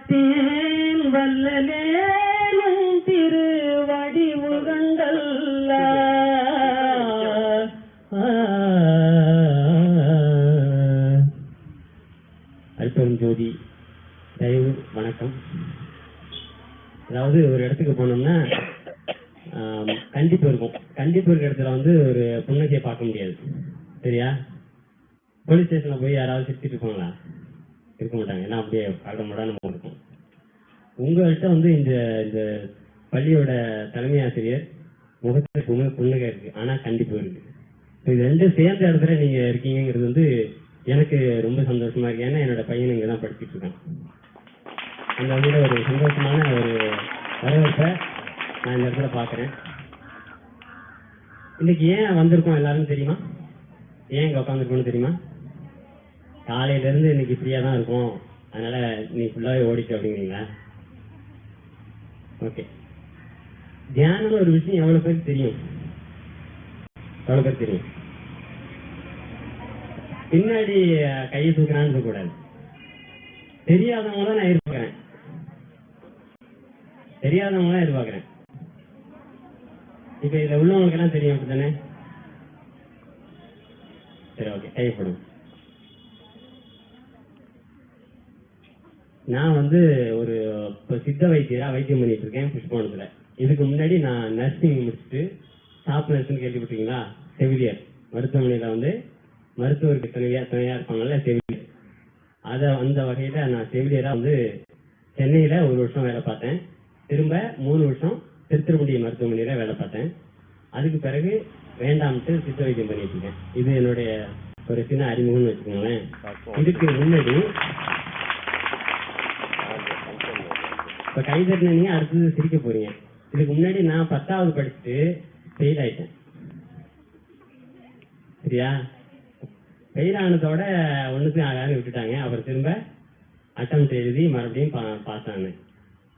தேன் வல்லலேனும் திருவடிவுகண்டல்ல அல்பெரும் ஜோதி தயவு வணக்கம். அதாவது ஒரு இடத்துக்கு போனோம்னா கண்டிப்பு இருக்கும். கண்டிப்பு இருக்கிற இடத்துல வந்து ஒரு புன்னகையை பார்க்க முடியாது. சரியா? போலீஸ் ஸ்டேஷன்ல போய் யாராவது சிரிச்சிட்டு இருப்பாங்களா? இருக்க மாட்டாங்க. ஏன்னா அப்படியே அடமுடான்னு இருக்கும். உங்கள்கிட்ட வந்து இந்த இந்த பள்ளியோட தலைமை ஆசிரியர் முகத்துக்கு புன்னகை இருக்கு, ஆனா கண்டிப்பு இருக்கு. இது ரெண்டும் சேர்ந்த இடத்துல நீங்க இருக்கீங்கிறது வந்து எனக்கு ரொம்ப சந்தோஷமா இருக்கு. ஏன்னா என்னோட பையன் இங்க தான் படிச்சுட்டு இருக்கான். அந்த வகையில ஒரு சந்தோஷமான ஒரு வரவேற்பை நான் இந்த இடத்துல பாக்குறேன். இன்னைக்கு ஏன் வந்திருக்கோம் எல்லாரும் தெரியுமா? ஏன் இங்க உட்காந்துருக்கோம்னு தெரியுமா? காலையில இருந்து இன்னைக்கு ஃப்ரீயா தான் இருக்கும், அதனால நீ ஃபுல்லாவே ஓடிக்க அப்படிங்கிறீங்களா? ஓகே. தியானம் ஒரு விஷயம் எவ்வளவு பேருக்கு தெரியும்? எவ்வளவு பேர் தெரியும்? பின்னாடி கையை தூக்குறான்னு இருக்க கூடாது. தெரியாதவங்க தான் நான் எதிர்பார்க்கிறேன். தெரியாதவங்க தான் எதிர்பார்க்கிறேன். இப்ப இதுல உள்ளவங்களுக்கு எல்லாம் தெரியும் அப்படித்தானே? சரி, ஓகே, கைப்படும். நான் வந்து ஒரு சித்த வைத்தியரா வைத்தியம் பண்ணிட்டு இருக்கேன் புஷ்பவனத்துல. இதுக்கு முன்னாடி நான் நர்சிங் முடிச்சுட்டு ஸ்டாப் நர்ஸ்ன்னு கேள்விப்பட்டீங்களா? செவிலியர் மருத்துவமனையில வந்து மருத்துவருக்கு துணையா இருப்பாங்கல்ல, செவிலியர். அந்த வகையில நான் செவிலியரா வந்து சென்னையில 1 வருஷம் வேலை பார்த்தேன். திரும்ப 3 வருஷம் திருத்திருமுடி மருத்துவமனையில வேலை பார்த்தேன். அதுக்கு பிறகு வேண்டாம்ட்டு சித்த வைத்தியம் பண்ணிட்டு இருக்கேன். இது என்னுடைய ஒரு சின்ன அறிமுகம்னு வச்சுக்கோங்களேன். இதுக்கு முன்னாடி இப்ப கைதட்டினீங்க, அடுத்தது சிரிக்க போறீங்க. இதுக்கு முன்னாடி நான் 10வது படிச்சுட்டு ஃபெயில் ஆயிட்டேன். சரியா? ஃபெயில் ஆனதோட ஒண்ணுக்கும் ஆகாது விட்டுட்டாங்க. அப்புறம் திரும்ப அட்டம் எழுதி மறுபடியும் பாஸ் ஆனேன்.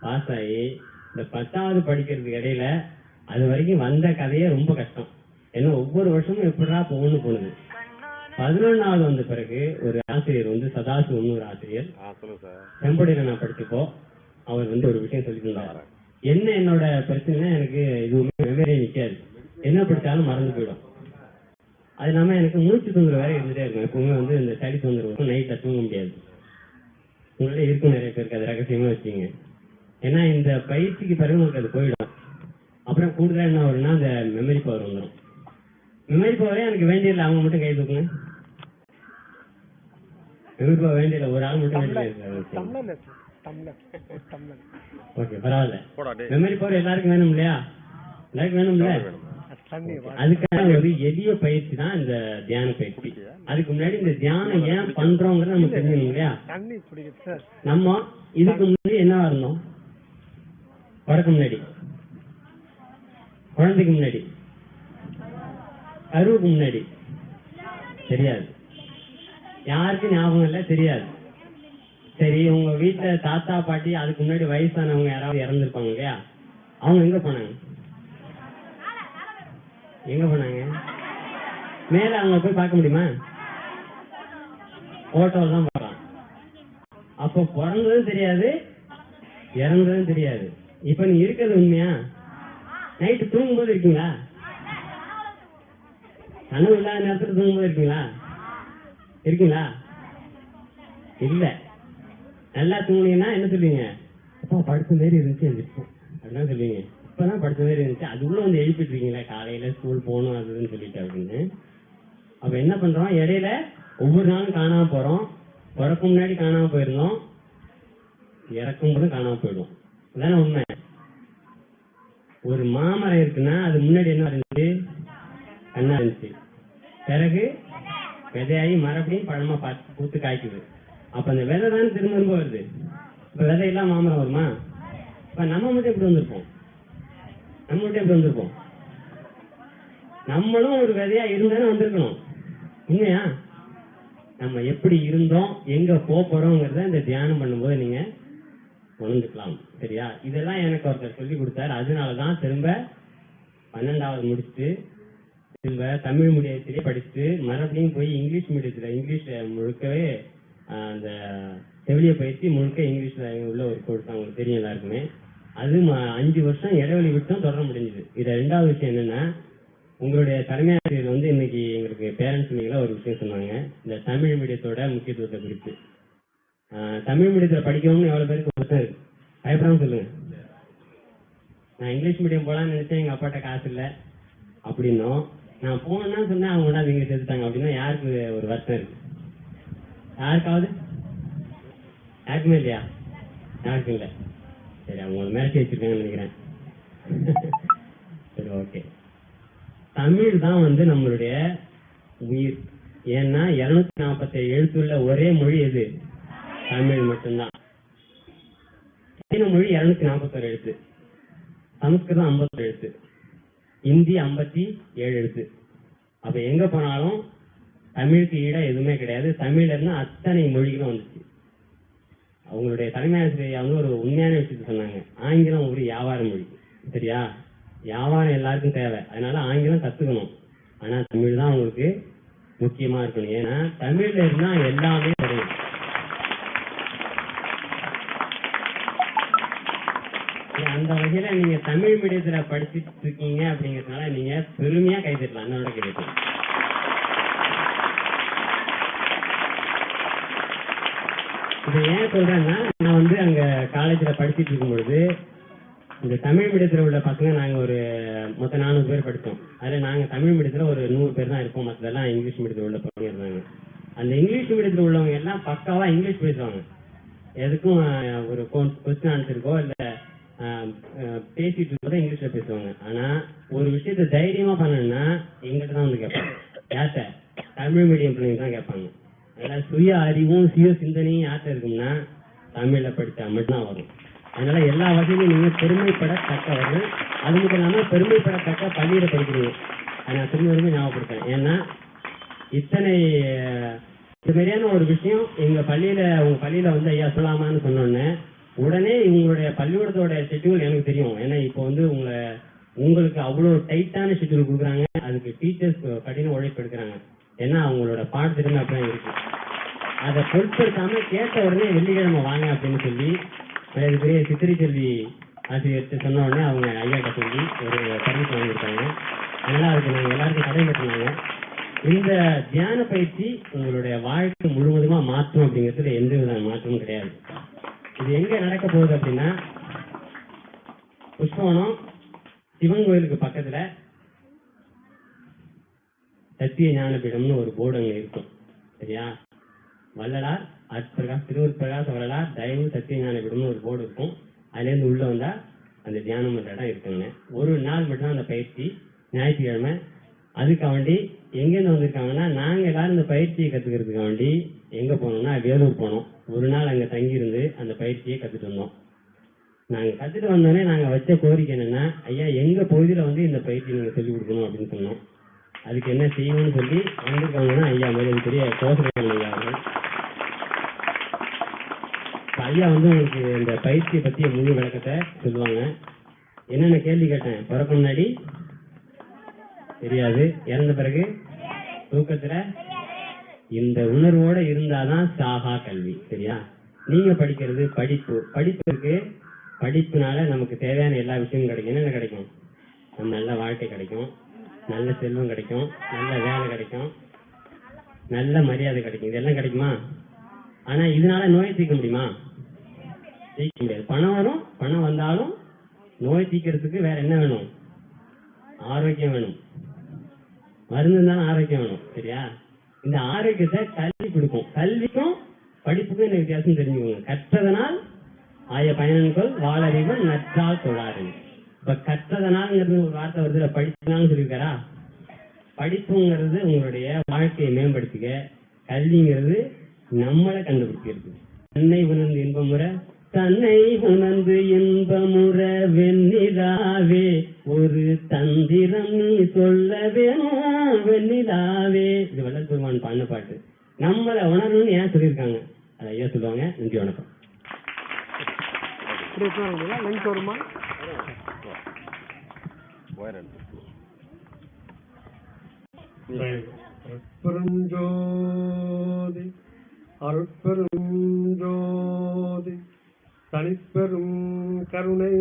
பாஸ் ஆகி இந்த 10வது படிக்கிறதுக்கு இடையில அது வரைக்கும் வந்த கதையே ரொம்ப கஷ்டம். ஏன்னா ஒவ்வொரு வருஷமும் எப்படா போகணும்னு போனது. 11வது வந்த பிறகு ஒரு ஆசிரியர் வந்து சதாசிவம்னு ஒரு ஆசிரியர் செம்படியில நான் படிச்சுப்போ அவர் வந்து ஒரு விஷயம் சொல்லிட்டு இருந்தாரு. என்னோட பிரச்சனை, எனக்கு எதுவுமே வெவ்வேறே நிக்காது. என்ன படிச்சாலும் மறந்து போயிடும். அது இல்லாம எனக்கு மூச்சு தொந்தரவு வேற இருந்துட்டே இருக்கும். எப்பவுமே வந்து இந்த சளி தொந்தரவு, நைட்ல தூங்க முடியாது. உங்களே இருக்கும் நிறைய பேருக்கு, அது ரகசியமா வச்சுங்க. ஏன்னா இந்த பயிற்சிக்கு பிறகு உங்களுக்கு அது போயிடும். அப்புறம் கூடுதலா என்ன வரும்னா அந்த மெமரி பவர் வந்துடும். மெமரி பவரே எனக்கு வேண்டியதில்லை. அவங்க மட்டும் கை தூக்குங்க. மெமரி பவர் வேண்டியதில்லை, ஒரு ஆள் மட்டும் வேண்டியது. ஓகே, பரவாயில்ல. மெமரி பவர் எல்லாருக்கும் வேணும் இல்லையா? எல்லாருக்கும் வேணும் இல்ல? அதுக்கான ஒரு எளிய பயிற்சி தான் இந்த தியான பயிற்சி. அதுக்கு முன்னாடி இந்த தியானம் ஏன் பண்றோங்கிறது நமக்கு தெரியும் இல்லையா? நம்ம இதுக்கு முன்னாடி என்ன வரணும்? பிறக்க முன்னாடி, குழந்தைக்கு முன்னாடி, கருவுக்கு முன்னாடி தெரியாது. யாருக்கும் ஞாபகம் இல்லை, தெரியாது. சரி, உங்க வீட்டுல தாத்தா பாட்டி அதுக்கு முன்னாடி வயசானவங்க யாராவது இறந்துருப்பாங்க இல்லையா? அவங்க எங்க போனாங்க? எங்க போனாங்க? மேல அவங்க போய் பார்க்க முடியுமா? போட்டோல தான் பார்க்கலாம். அப்போ பிறந்ததும் தெரியாது, இறந்ததும் தெரியாது. இப்ப நீ இருக்கிறது உண்மையா? நைட்டு தூங்கும் போது இருக்கீங்களா? கனவு இல்லாத நேரத்துல தூங்கும் போது இருக்கீங்களா? இருக்கீங்களா? இல்ல. நல்லா தூங்குனீங்கன்னா என்ன சொல்லுவீங்க? அப்பா படுத்த மாரி இருந்துச்சு எழுந்திருப்போம் அப்படின்னா சொல்லுவீங்க. இப்பதான் படுத்த மாரி இருந்துச்சு, அதுக்குள்ள வந்து எழுப்பிட்டு இருக்கீங்களா காலையில ஸ்கூல் போகணும் அதுன்னு சொல்லிட்டு அப்படின்னு. அப்ப என்ன பண்றோம்? இடையில ஒவ்வொரு நாளும் காணாம போறோம். பிறக்கும் முன்னாடி காணாம போயிருந்தோம், இறக்கும் போது காணாம போயிடும். அதான உண்மை. ஒரு மாமரம் இருக்குன்னா அது முன்னாடி என்ன இருந்துச்சு? கண்ணா இருந்துச்சு. பிறகு விதையாகி மறுபடியும் பழமா பார்த்து பூத்து காய்க்குது. அப்ப அந்த விதை தானே திரும்ப திரும்ப வருது. இப்ப விதையெல்லாம் மாமரம் வருமா? இப்ப நம்ம மட்டும் எப்படி வந்திருப்போம்? நம்மளும் ஒரு விதையா இருந்தானே வந்திருக்கணும். உண்மையா? நம்ம எப்படி இருந்தோம், எங்க போறோம்ங்கிறத இந்த தியானம் பண்ணும்போது நீங்க உணர்ந்துக்கலாம். சரியா? இதெல்லாம் எனக்கு ஒருத்தர் சொல்லி கொடுத்தாரு. அதனாலதான் திரும்ப 12வது முடிச்சுட்டு திரும்ப தமிழ் மீடியத்திலே படிச்சுட்டு மறுபடியும் போய் இங்கிலீஷ் மீடியத்துல இங்கிலீஷ் முழுக்கவே அந்த செவிலிய பயிற்சி முழுக்க இங்கிலீஷ்ல உள்ள ஒரு கோர்ஸ் தான், உங்களுக்கு தெரியும் எல்லாருக்குமே. அது 5 வருஷம் இடைவெளி விட்டும் தொடர முடிஞ்சது. இதுல 2வது விஷயம் என்னன்னா, உங்களுடைய தலைமை ஆசிரியர் வந்து இன்னைக்கு எங்களுக்கு பேரண்ட்ஸ் மீட்டிங்ல ஒரு விஷயம் சொன்னாங்க, இந்த தமிழ் மீடியத்தோட முக்கியத்துவத்தை குறித்து. தமிழ் மீடியத்துல படிக்கணும்னு எவ்வளவு பேருக்கு வருஷம் இருக்கு? பயப்படாம சொல்லுங்க. நான் இங்கிலீஷ் மீடியம் போலான்னு நினைச்சேன், எங்க அப்பாட்ட காசு இல்லை அப்படின்னும், நான் போனேன்னா சொன்னேன் அவங்க கொண்டாந்து இங்க சேர்த்துட்டாங்க அப்படின்னா யாருக்கு ஒரு வருத்தம் இருக்கு? யாருக்காவது? யாருக்குமே இல்லையா? யாருக்கும் இல்லை. சரி, அவங்க மிரட்டி வச்சிருக்காங்கன்னு நினைக்கிறேன். சரி, ஓகே. தமிழ் தான் வந்து நம்மளுடைய உயிர். ஏன்னா 247 எழுத்துள்ள ஒரே மொழி எது? தமிழ் மட்டும்தான். சீன மொழி 241 எழுத்து, சமஸ்கிருதம் 50 எழுத்து, இந்தி 57 எழுத்து. அப்ப எங்க போனாலும் தமிழுக்கு ஈடா எதுவுமே கிடையாது. தமிழ்ல இருந்து அத்தனை மொழிகளும் வந்துச்சு. அவங்களுடைய தலைமை ஆசிரியர் வந்து ஒரு உண்மையான விஷயத்த சொன்னாங்க, ஆங்கிலம் ஒரு வியாபார மொழி. சரியா? வியாபாரம் எல்லாருக்கும் தேவை, அதனால ஆங்கிலம் கத்துக்கணும். ஆனா தமிழ் தான் உங்களுக்கு முக்கியமா இருக்கணும். ஏன்னா தமிழ்ல இருந்தா எல்லாமே தெரியும். அந்த வகையில நீங்க தமிழ் மீடியத்துல படிச்சுட்டு இருக்கீங்க அப்படிங்கறதுனால நீங்க பெருமையா கைதட்டலாம். என்னோட கைதட்டலாம். இது ஏன் சொல்றேன்னா, நான் வந்து அங்க காலேஜ்ல படிச்சுட்டு இருக்கும் பொழுது இந்த தமிழ் மீடியத்துல உள்ள பசங்க நாங்க ஒரு மொத்தம் 400 பேர் படித்தோம். அதுல நாங்க தமிழ் மீடியத்துல ஒரு 100 பேர் தான் இருப்போம். மற்றதெல்லாம் இங்கிலீஷ் மீடியத்துல உள்ள பசங்க இருந்தாங்க. அந்த இங்கிலீஷ் மீடியத்துல உள்ளவங்க எல்லாம் பக்காவா இங்கிலீஷ் பேசுவாங்க. எதுக்கும் ஒரு கொஸ்டின் ஆன்சருக்கோ இல்ல பேசிட்டு இருக்கோ இங்கிலீஷ்ல பேசுவாங்க. ஆனா ஒரு விஷயத்த தைரியமா பண்ணணும்னா எங்கிட்ட தான் வந்து கேட்பாங்க. யார்கிட்ட? தமிழ் மீடியம் பிள்ளைங்க தான் கேட்பாங்க. அதனால சுய அறிவும் சுய சிந்தனையும் யார்கிட்ட இருக்கும்னா தமிழ்ல படிச்சா மட்டும்தான் வரும். அதனால எல்லா வகையிலும் நீங்க பெருமைப்படத்தக்கவர்கள். அது மட்டும் இல்லாம பெருமைப்படத்தக்க பள்ளியில படிக்கிறீங்க. நான் திரும்ப ஞாபகப்படுத்தேன். ஏன்னா இத்தனை இது மாதிரியான ஒரு விஷயம் எங்க பள்ளியில, உங்க பள்ளியில வந்து ஐயா சொல்லாமான்னு சொன்னோன்னே உடனே உங்களுடைய பள்ளிக்கூடத்தோட ஷெட்யூல் எனக்கு தெரியும். ஏன்னா இப்போ வந்து உங்களுக்கு அவ்வளவு டைட்டான ஷெட்யூல் கொடுக்குறாங்க. அதுக்கு டீச்சர்ஸ் கடின உழைப்பு எடுக்கிறாங்க. ஏன்னா அவங்களோட பாடத்திறமை அப்படிதான் இருக்கு. அதை பொருட்படுத்தாம கேட்ட உடனே வெள்ளிக்கிழமை வாங்க அப்படின்னு சொல்லி பெரிய சித்திரை செல்வி ஆசிரியர்கிட்ட சொன்ன உடனே அவங்க ஐயாட்ட சொல்லி ஒரு பரிசு வாங்கியிருக்காங்க. அதனால அதுக்கு நாங்கள் எல்லாருக்கும் கடைபெற்றினாங்க. இந்த தியான பயிற்சி உங்களுடைய வாழ்க்கை முழுவதுமா மாற்றும் அப்படிங்கிறதுல எந்த வித மாற்றமும் கிடையாது. இது எங்க நடக்க போகுது அப்படின்னா, புஷ்பவனம் சிவன் கோயிலுக்கு பக்கத்துல சத்திய ஞானபீடம்னு ஒரு போர்டு அங்க இருக்கும். சரியா? வள்ளலார் அற்பிரகாஷ் திருவருட்பிரகாச வள்ளலார் தயவு சத்திய ஞானபீடம்னு ஒரு போர்டு இருக்கும். அதுல இருந்து உள்ள வந்தா அந்த தியானம் பண்ற இடம் இருக்குங்க. ஒரு நாள் மட்டும் அந்த பயிற்சி, ஞாயிற்றுக்கிழமை. அதுக்காக வேண்டி எங்கேருந்து வந்திருக்காங்கன்னா, நாங்க எல்லாரும் இந்த பயிற்சியை கத்துக்கிறதுக்காக வேண்டி எங்க போனோம்னா வேலூர் போனோம். ஒரு நாள் அங்க தங்கியிருந்து அந்த பயிற்சியை கத்துட்டு வந்தோம். நாங்க கத்துட்டு வந்தோடனே நாங்க வச்ச கோரிக்கை என்னன்னா, ஐயா எங்க பகுதியில வந்து இந்த பயிற்சி நீங்க சொல்லிக் கொடுக்கணும் அப்படின்னு சொன்னோம். அதுக்கு என்ன செய்யணும்னு சொல்லி வந்திருக்காங்கன்னா ஐயா மேலும் பெரிய கோசகம் ஐயா அவர்கள். ஐயா வந்து உங்களுக்கு இந்த பயிற்சியை பத்திய முழு விளக்கத்தை சொல்லுவாங்க. என்னென்ன கேள்வி கேட்டேன்? பிறக்க முன்னாடி தெரியாது, இறந்த பிறகு தூக்கத்துல இந்த உணர்வோட இருந்தாதான் சாகா கல்வி. சரியா? நீங்க படிக்கிறது படிப்பு. படிப்புக்கு படிப்புனால நமக்கு தேவையான எல்லா விஷயமும் கிடைக்கும். என்னென்ன கிடைக்கும்? நம்ம நல்ல வாழ்க்கை கிடைக்கும், நல்ல செல்வம் கிடைக்கும், நல்ல வேலை கிடைக்கும், நல்ல மரியாதை கிடைக்கும். இதெல்லாம் கிடைக்குமா? ஆனா இதனால நோயை தீர்க்க முடியுமா? தீர்க்க முடியாது. பணம் வரும், பணம் வந்தாலும் நோய் தீர்க்கறதுக்கு வேற என்ன வேணும்? ஆரோக்கியம் வேணும். மருந்து இருந்தாலும் ஆரோக்கியம் வேணும். சரியா? இந்த ஆரோக்கியத்தை கல்வி கொடுக்கும். கல்விக்கும் படிப்புக்கும் இந்த வித்தியாசம் தெரிஞ்சுக்கோங்க. கற்றதனால் ஆய பயனன்கள் வாழறிவு நற்றால் தொழாரு. இப்ப கற்றதனால்ங்கிறது ஒரு வார்த்தை வருது, படிச்சனாலும் சொல்லியிருக்காரா? படிப்புங்கிறது உங்களுடைய வாழ்க்கையை மேம்படுத்திக்க, கல்விங்கிறது நம்மளை கண்டுபிடிக்கிறது. தன்னை உணர்ந்து இன்பமுற, தன்னை உணர்ந்து இன்பமுற வெண்ணிலாவே ஒரு தந்திரம் நீ சொல்ல வேணும் வெண்ணிலாவே. இது வள்ளல் பெருமான் பாடின பாட்டு. நம்மளை உணரணும்னு ஏன் சொல்லியிருக்காங்க? அதை ஐயா சொல்லுவாங்க. நன்றி, வணக்கம். அருட்பெருஞ்சோதி அருட்பெருஞ்சோதி தனிப்பெரும் கருணை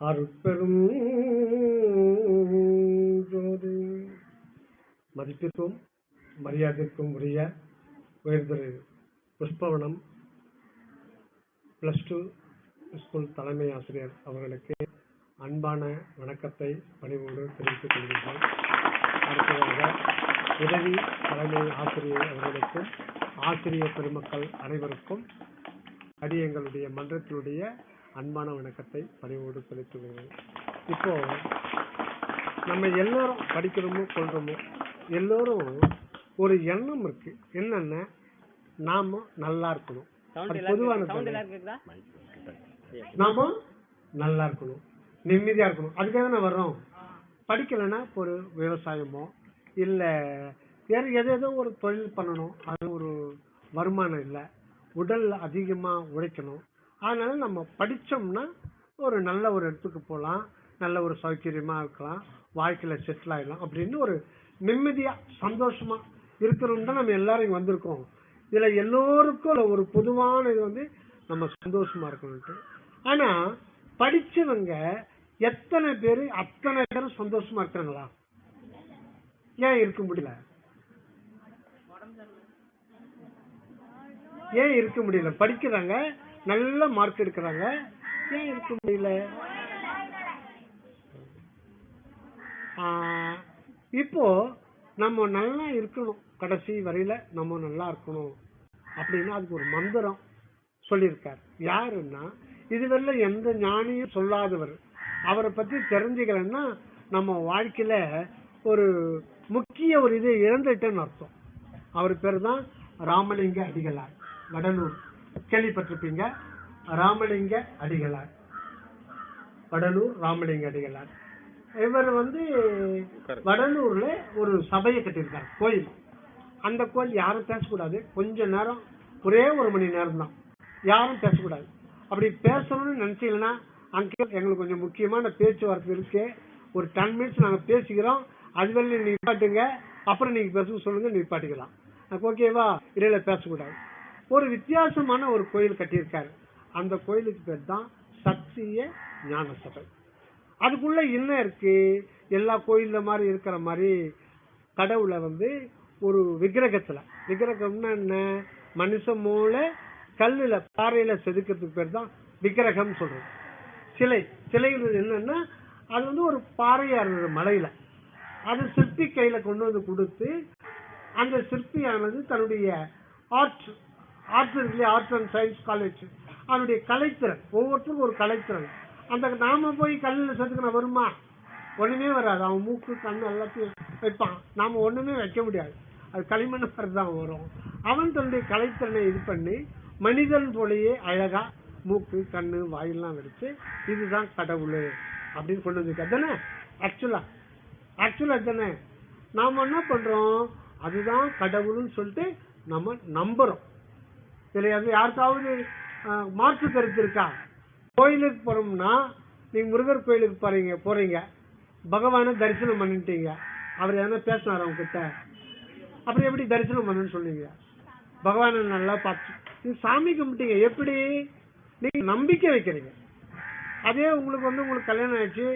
அருட்பெரும் ஜோதி. மதிப்பிற்கும் மரியாதைக்கும் உரிய உயர்திரு புஷ்பவனம் +2 ஸ்கூல் தலைமை ஆசிரியர் அவர்களுக்கு அன்பான வணக்கத்தை பணிவோடு தெரிவித்துக் கொள்கின்றோம். அடுத்ததாக உதவி தலைமை ஆசிரியர் அவர்களுக்கும் ஆசிரியர் பெருமக்கள் அனைவருக்கும் எங்களுடைய மன்றத்தினுடைய அன்பான வணக்கத்தை பணிவோடு தெரிவித்துக் கொள்கிறோம். இப்போ நம்ம எல்லோரும் படிக்கிறோமோ கொள்றோமோ எல்லோரும் ஒரு எண்ணம் இருக்கு. என்னென்ன நாம நல்லா இருக்கணும், பொதுவான நாம நல்லா இருக்கணும், நிம்மதியா இருக்கணும். அதுக்காக தான் வர்றோம். படிக்கலைன்னா ஒரு விவசாயமோ இல்ல வேற ஏதோ ஒரு தொழில் பண்ணணும், அது ஒரு வருமானம் இல்லை, உடல் அதிகமா உழைக்கணும். அதனால நம்ம படிச்சோம்னா ஒரு நல்ல ஒரு இடத்துக்கு போகலாம், நல்ல ஒரு சௌகரியமா இருக்கலாம், வாழ்க்கையில செட்டில் ஆயிடலாம் அப்படின்னு ஒரு நிம்மதியா சந்தோஷமா இருக்கணும் தான் நம்ம எல்லாரும் வந்திருக்கோம். இதுல எல்லோருக்கும் ஒரு பொதுவான இது நம்ம சந்தோஷமா இருக்கணும்ட்டு. ஆனா படிச்சவங்க எத்தனை பேரு அத்தனை பேரும் சந்தோஷமா இருக்காங்களா? ஏன் இருக்க முடியல? ஏன் இருக்க முடியல? படிக்கிறாங்க, நல்ல மார்க் எடுக்கிறாங்க, ஏன் இருக்க முடியல? இப்போ நம்ம நல்லா இருக்கணும், கடைசி வரையில நம்ம நல்லா இருக்கணும் அப்படின்னா அதுக்கு ஒரு மந்திரம் சொல்லியிருக்கார். யாருன்னா இதுவரை எந்த ஞானியும் சொல்லாதவர். அவரை பத்தி தெரிஞ்சுக்கலன்னா நம்ம வாழ்க்கையில ஒரு முக்கிய ஒரு இது இழந்துட்டேன்னு அர்த்தம். அவர் பேர் தான் ராமலிங்க அடிகளார். வடலூர் கேள்விப்பட்டிருப்பீங்க. ராமலிங்க அடிகளார், வடலூர் ராமலிங்க அடிகளார். இவர் வடலூர்ல ஒரு சபையை கட்டியிருக்கார், கோயில். அந்த கோயில் யாரும் பேசக்கூடாது, கொஞ்ச நேரம், ஒரே 1 மணி நேரம் தான், யாரும் பேசக்கூடாது. அப்படி பேசணும்னு நினைச்சீங்கன்னா அங்கே எங்களுக்கு கொஞ்சம் முக்கியமான பேச்சுவார்த்தை இருக்கு, ஒரு 10 மினிட்ஸ் நாங்க பேசிக்கிறோம், அதுவரை நிப்பாட்டுங்க, அப்புறம் நீங்க பேச சொல்லுங்க, நிப்பாட்டிக்கலாம், ஓகேவா? இடையில பேசக்கூடாது. ஒரு வித்தியாசமான ஒரு கோயில் கட்டியிருக்காரு. அந்த கோயிலுக்கு பேர் தான் சத்திய ஞான சபை. அதுக்குள்ள என்ன இருக்கு? எல்லா கோயில்ல மாதிரி இருக்கிற மாதிரி கடவுளை ஒரு விக்கிரகம்னா என்ன? மனுஷ மூளை கல்லுல பாறையில செதுக்கிறதுக்கு பேர் தான் விக்கிரகம் சொல்றோம். சிலைகள் என்னன்னா அது ஒரு பாறையா இருந்தது மலையில, அது சிற்பி கையில கொண்டு கொடுத்து அந்த சிற்பியானது தன்னுடைய ஆர்ட் அண்ட் சயின்ஸ் காலேஜ், அவனுடைய கலைத்திறன், ஒவ்வொருத்தருக்கும் ஒரு கலைத்திறன். அந்த நாம போய் கல்லுல செதுக்கின வருமா? ஒண்ணுமே வராது. அவன் மூக்கு கண்ணு எல்லாத்தையும் வைப்பான், நாம ஒண்ணுமே வைக்க முடியாது, அது களிமண் தான் வரும். அவன் தன்னுடைய கலைத்திறனை இது பண்ணி மனிதன் போலயே அழகா மூக்கு கண்ணு வாயெல்லாம் வச்சு இதுதான் கடவுள் அப்படின்னு கொண்டு வந்திருக்க. தானே ஆக்சுவலா தானே? நாம என்ன பண்றோம்? அதுதான் கடவுள்னு சொல்லிட்டு நம்ம நம்புறோம். இதுல யாருக்காவது மாற்று கருத்து இருக்கா? கோயிலுக்கு போறோம்னா, நீங்க முருகர் கோயிலுக்கு போறீங்க, பகவான தரிசனம் பண்ணிட்டீங்க, அவர் எதனா பேசினார் அவங்க கிட்ட, அப்புறம் எப்படி தரிசனம் பண்ணு சொல்லுவீங்க? பகவான நல்லா பார்த்து நீங்க சாமி கும்பிட்டீங்க, எப்படி? நீங்க நம்பிக்கை வைக்கிறீங்க. அதே உங்களுக்கு கல்யாணம் ஆயிடுச்சு,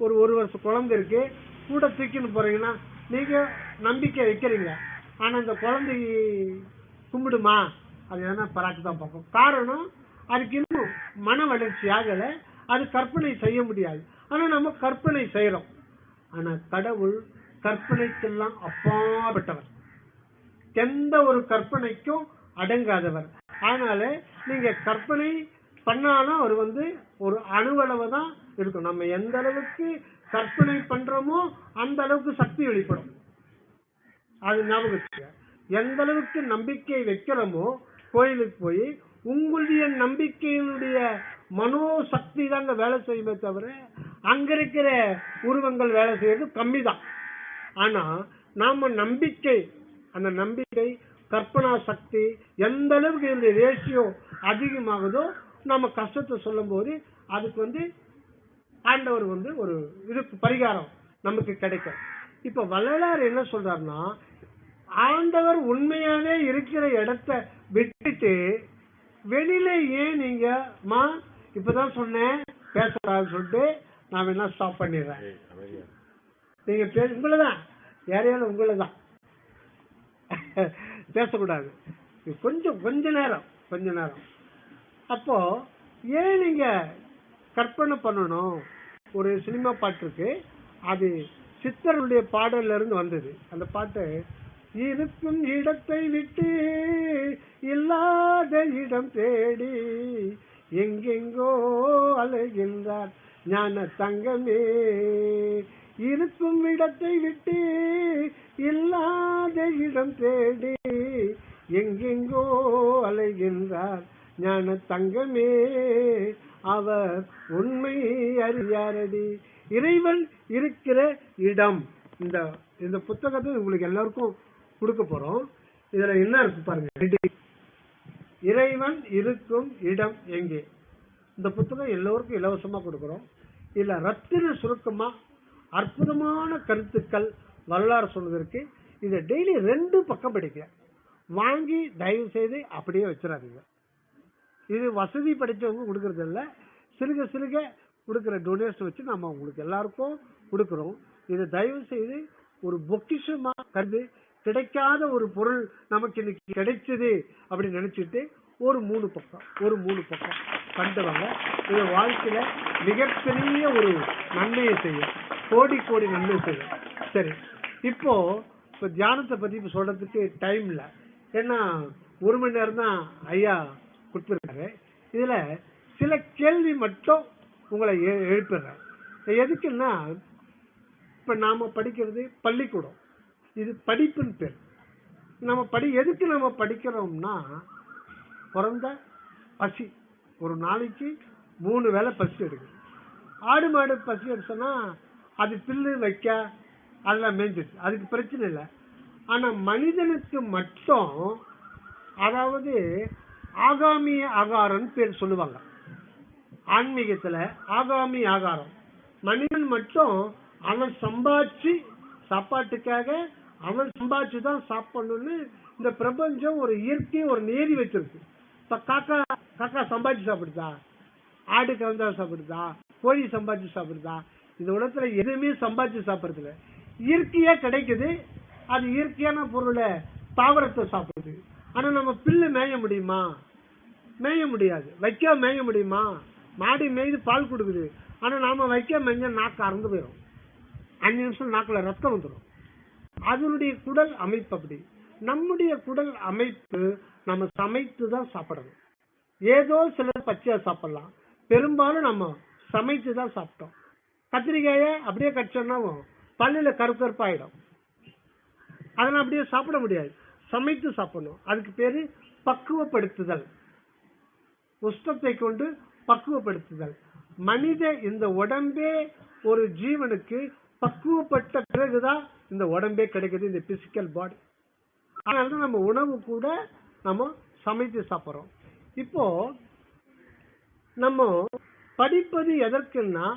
ஒரு வருஷம் குழந்தை இருக்கு, கூட தூக்கின்னு போறீங்கன்னா நீங்க நம்பிக்கை வைக்கிறீங்க. ஆனா அந்த குழந்தை கும்பிடுமா? அது எதனா பராக்கு தான் பார்ப்போம். காரணம், அதுக்கு இன்னும் மன வளர்ச்சி ஆகல, அது கற்பனை செய்ய முடியாது. ஆனா நம்ம கற்பனை செய்யறோம். ஆனா கடவுள் கற்பனைக்கெல்லாம் அப்பாற்பட்டவர், எந்த ஒரு கற்பனைக்கும் அடங்காதவர். அதனால நீங்க கற்பனை பண்ணாலும் அவர் ஒரு அணுவளவு தான் இருக்கும். நம்ம எந்த அளவுக்கு கற்பனை பண்றோமோ அந்த அளவுக்கு சக்தி வெளிப்படும். அது ஞாபகம். எந்த அளவுக்கு நம்பிக்கை வைக்கிறோமோ, கோயிலுக்கு போய் உங்களுடைய நம்பிக்கையினுடைய மனோசக்தி தாங்க வேலை செய்யுமே தவிர அங்க இருக்கிற உருவங்கள் வேலை செய்யறது கம்மி தான். ஆனா நாம நம்பிக்கை, அந்த நம்பிக்கை கற்பனா சக்தி எந்த அளவுக்கு இந்த ரேஷியோ அதிகமாகுதோ, நம்ம கஷ்டத்தை சொல்லும் போது அதுக்கு ஆண்டவர் ஒரு இதுக்கு பரிகாரம் நமக்கு கிடைக்கும். இப்ப வள்ளலார் என்ன சொல்றாருன்னா, ஆண்டவர் உண்மையாவே இருக்கிற இடத்தை விட்டுட்டு வெளியில ஏன் நீங்க இப்பதான் சொன்னேன் பேசக்கூடாதுன்னு சொல்லிட்டு நான் வேணா ஸ்டாப் பண்ணிடுறேன். நீங்க உங்களதான் யாரையாலும் உங்களதான் பேசக்கூடாது. கொஞ்ச நேரம் அப்போ ஏன் நீங்க கற்பனை பண்ணணும்? ஒரு சினிமா பாட்டு இருக்கு, அது சித்தருடைய பாடல்ல இருந்து வந்தது. அந்த பாட்டு, இருக்கும் இடத்தை விட்டு இல்லாத இடம் தேடி எங்கெங்கோ அலைகின்றார் ஞான தங்கமே. இருக்கும் இடத்தை விட்டு இல்லாத இடம் தேடி எங்கெங்கோ அலைகின்றார் ஞான தங்கமே. அவர் உண்மை அறியாரடி. இறைவன் இருக்கிற இடம். இந்த புத்தகத்தை உங்களுக்கு எல்லாருக்கும் கொடுக்க போறோம். இதுல என்ன இருக்கு பாருங்க. இறைவன் இருக்கும் இடம் எங்கே? இந்த புத்தகம் எல்லோருக்கும் இலவசமா கொடுக்கிறோம். இல்ல ரத்தின சுருக்கமா அற்புதமான கருத்துக்கள் வரலாறு சொல்வதற்கு இதை டெய்லி 2 பக்கம் படிக்க வாங்கி தயவு செய்து அப்படியே வச்சிடாதீங்க. இது வசதி படிச்சவங்க கொடுக்கறது இல்ல, சிறுக கொடுக்கிற டொனேஷன் வச்சு நம்ம உங்களுக்கு எல்லாருக்கும் கொடுக்கிறோம். இதை தயவு செய்து ஒரு பொக்கிஷமா கருது. கிடைக்காத ஒரு பொருள் நமக்கு இன்னைக்கு கிடைச்சது அப்படின்னு நினைச்சிட்டு ஒரு 3 பக்கம் கண்டுவாங்க. இது வாழ்க்கையில மிகப்பெரிய ஒரு நன்மையை செய்யும், கோடி நன்மை செய்யும். சரி, இப்போ தியானத்தை பத்தி இப்ப சொல்றதுக்கு டைம் இல்ல, ஏன்னா 1 மணி நேரம் தான் ஐயா கொடுத்துருக்காரு. இதுல சில கேள்வி மட்டும் உங்களை எழுப்புறேன். எதுக்குன்னா, இப்ப நாம படிக்கிறது பள்ளிக்கூடம், இது படிப்புன்னு பேர். எதுக்கு நம்ம படிக்கிறோம்னா, பிறந்த பசி, ஒரு நாளைக்கு 3 வேளை பசி எடுக்குது. ஆடு மாடு பசி எடுத்தோம்னா அது பில்லு வைக்க அதெல்லாம் மேய்ஞ்சிடுச்சு, அதுக்கு பிரச்சனை இல்லை. ஆனா மனிதனுக்கு மட்டும், அதாவது ஆகாமி ஆகாரம் பேர் சொல்லுவாங்க ஆன்மீகத்துல, ஆகாமி ஆகாரம். மனிதன் மட்டும் அவன் சம்பாதிச்சு சாப்பாட்டுக்காக அவன் சம்பாதிச்சுதான் சாப்பிடணும்னு இந்த பிரபஞ்சம் ஒரு இயற்கை ஒரு நேரி வச்சிருக்கு. இப்ப காக்கா சம்பாதிச்சு சாப்பிடுதா? ஆடு கலந்தா சாப்பிடுதா? கோழி சம்பாதிச்சு சாப்பிடுதா? இந்த உலகத்துல எதுவுமே சம்பாதிச்சு சாப்பிடுறது இல்ல, இயற்கையா கிடைக்குது. அது இயற்கையான பொருளை தாவரத்தை சாப்பிடுது. ஆனா நம்ம பில்லு மேய முடியுமா? மேய முடியாது. வைக்க மேய முடியுமா? மாடி மேய்து பால் கொடுக்குது. ஆனா நாம வைக்க மேஞ்ச நாக்கு அறந்து போயிடும், 5 நிமிஷம் நாக்குல ரத்தம் வந்துடும். அதனுடைய குடல் அமைப்பு அப்படி. நம்முடைய குடல் அமைப்பு நம்ம சமைத்து தான் சாப்பிடணும். ஏதோ சிலர் பச்சையா சாப்பிடலாம், பெரும்பாலும் நம்ம சமைத்து தான் சாப்பிட்டோம். கத்திரிக்காய அப்படியே கடிச்சோம்னா பல்லுல கருப்பாயிடும், அதெல்லாம் அப்படியே சாப்பிட முடியாது, சமைத்து சாப்பிடணும். அதுக்கு பேரு பக்குவப்படுத்துதல், உஷ்ணத்தை கொண்டு பக்குவப்படுத்துதல். மனித இந்த உடம்பே ஒரு ஜீவனுக்கு பக்குவப்பட்ட பிறகுதான் இந்த உடம்பே கிடைக்குது, இந்த பிசிக்கல் பாடி. அதனாலதான் நம்ம உணவு கூட நம்ம சமைத்து சாப்பிடுறோம். இப்போ நம்ம படிப்பது எதற்குன்னா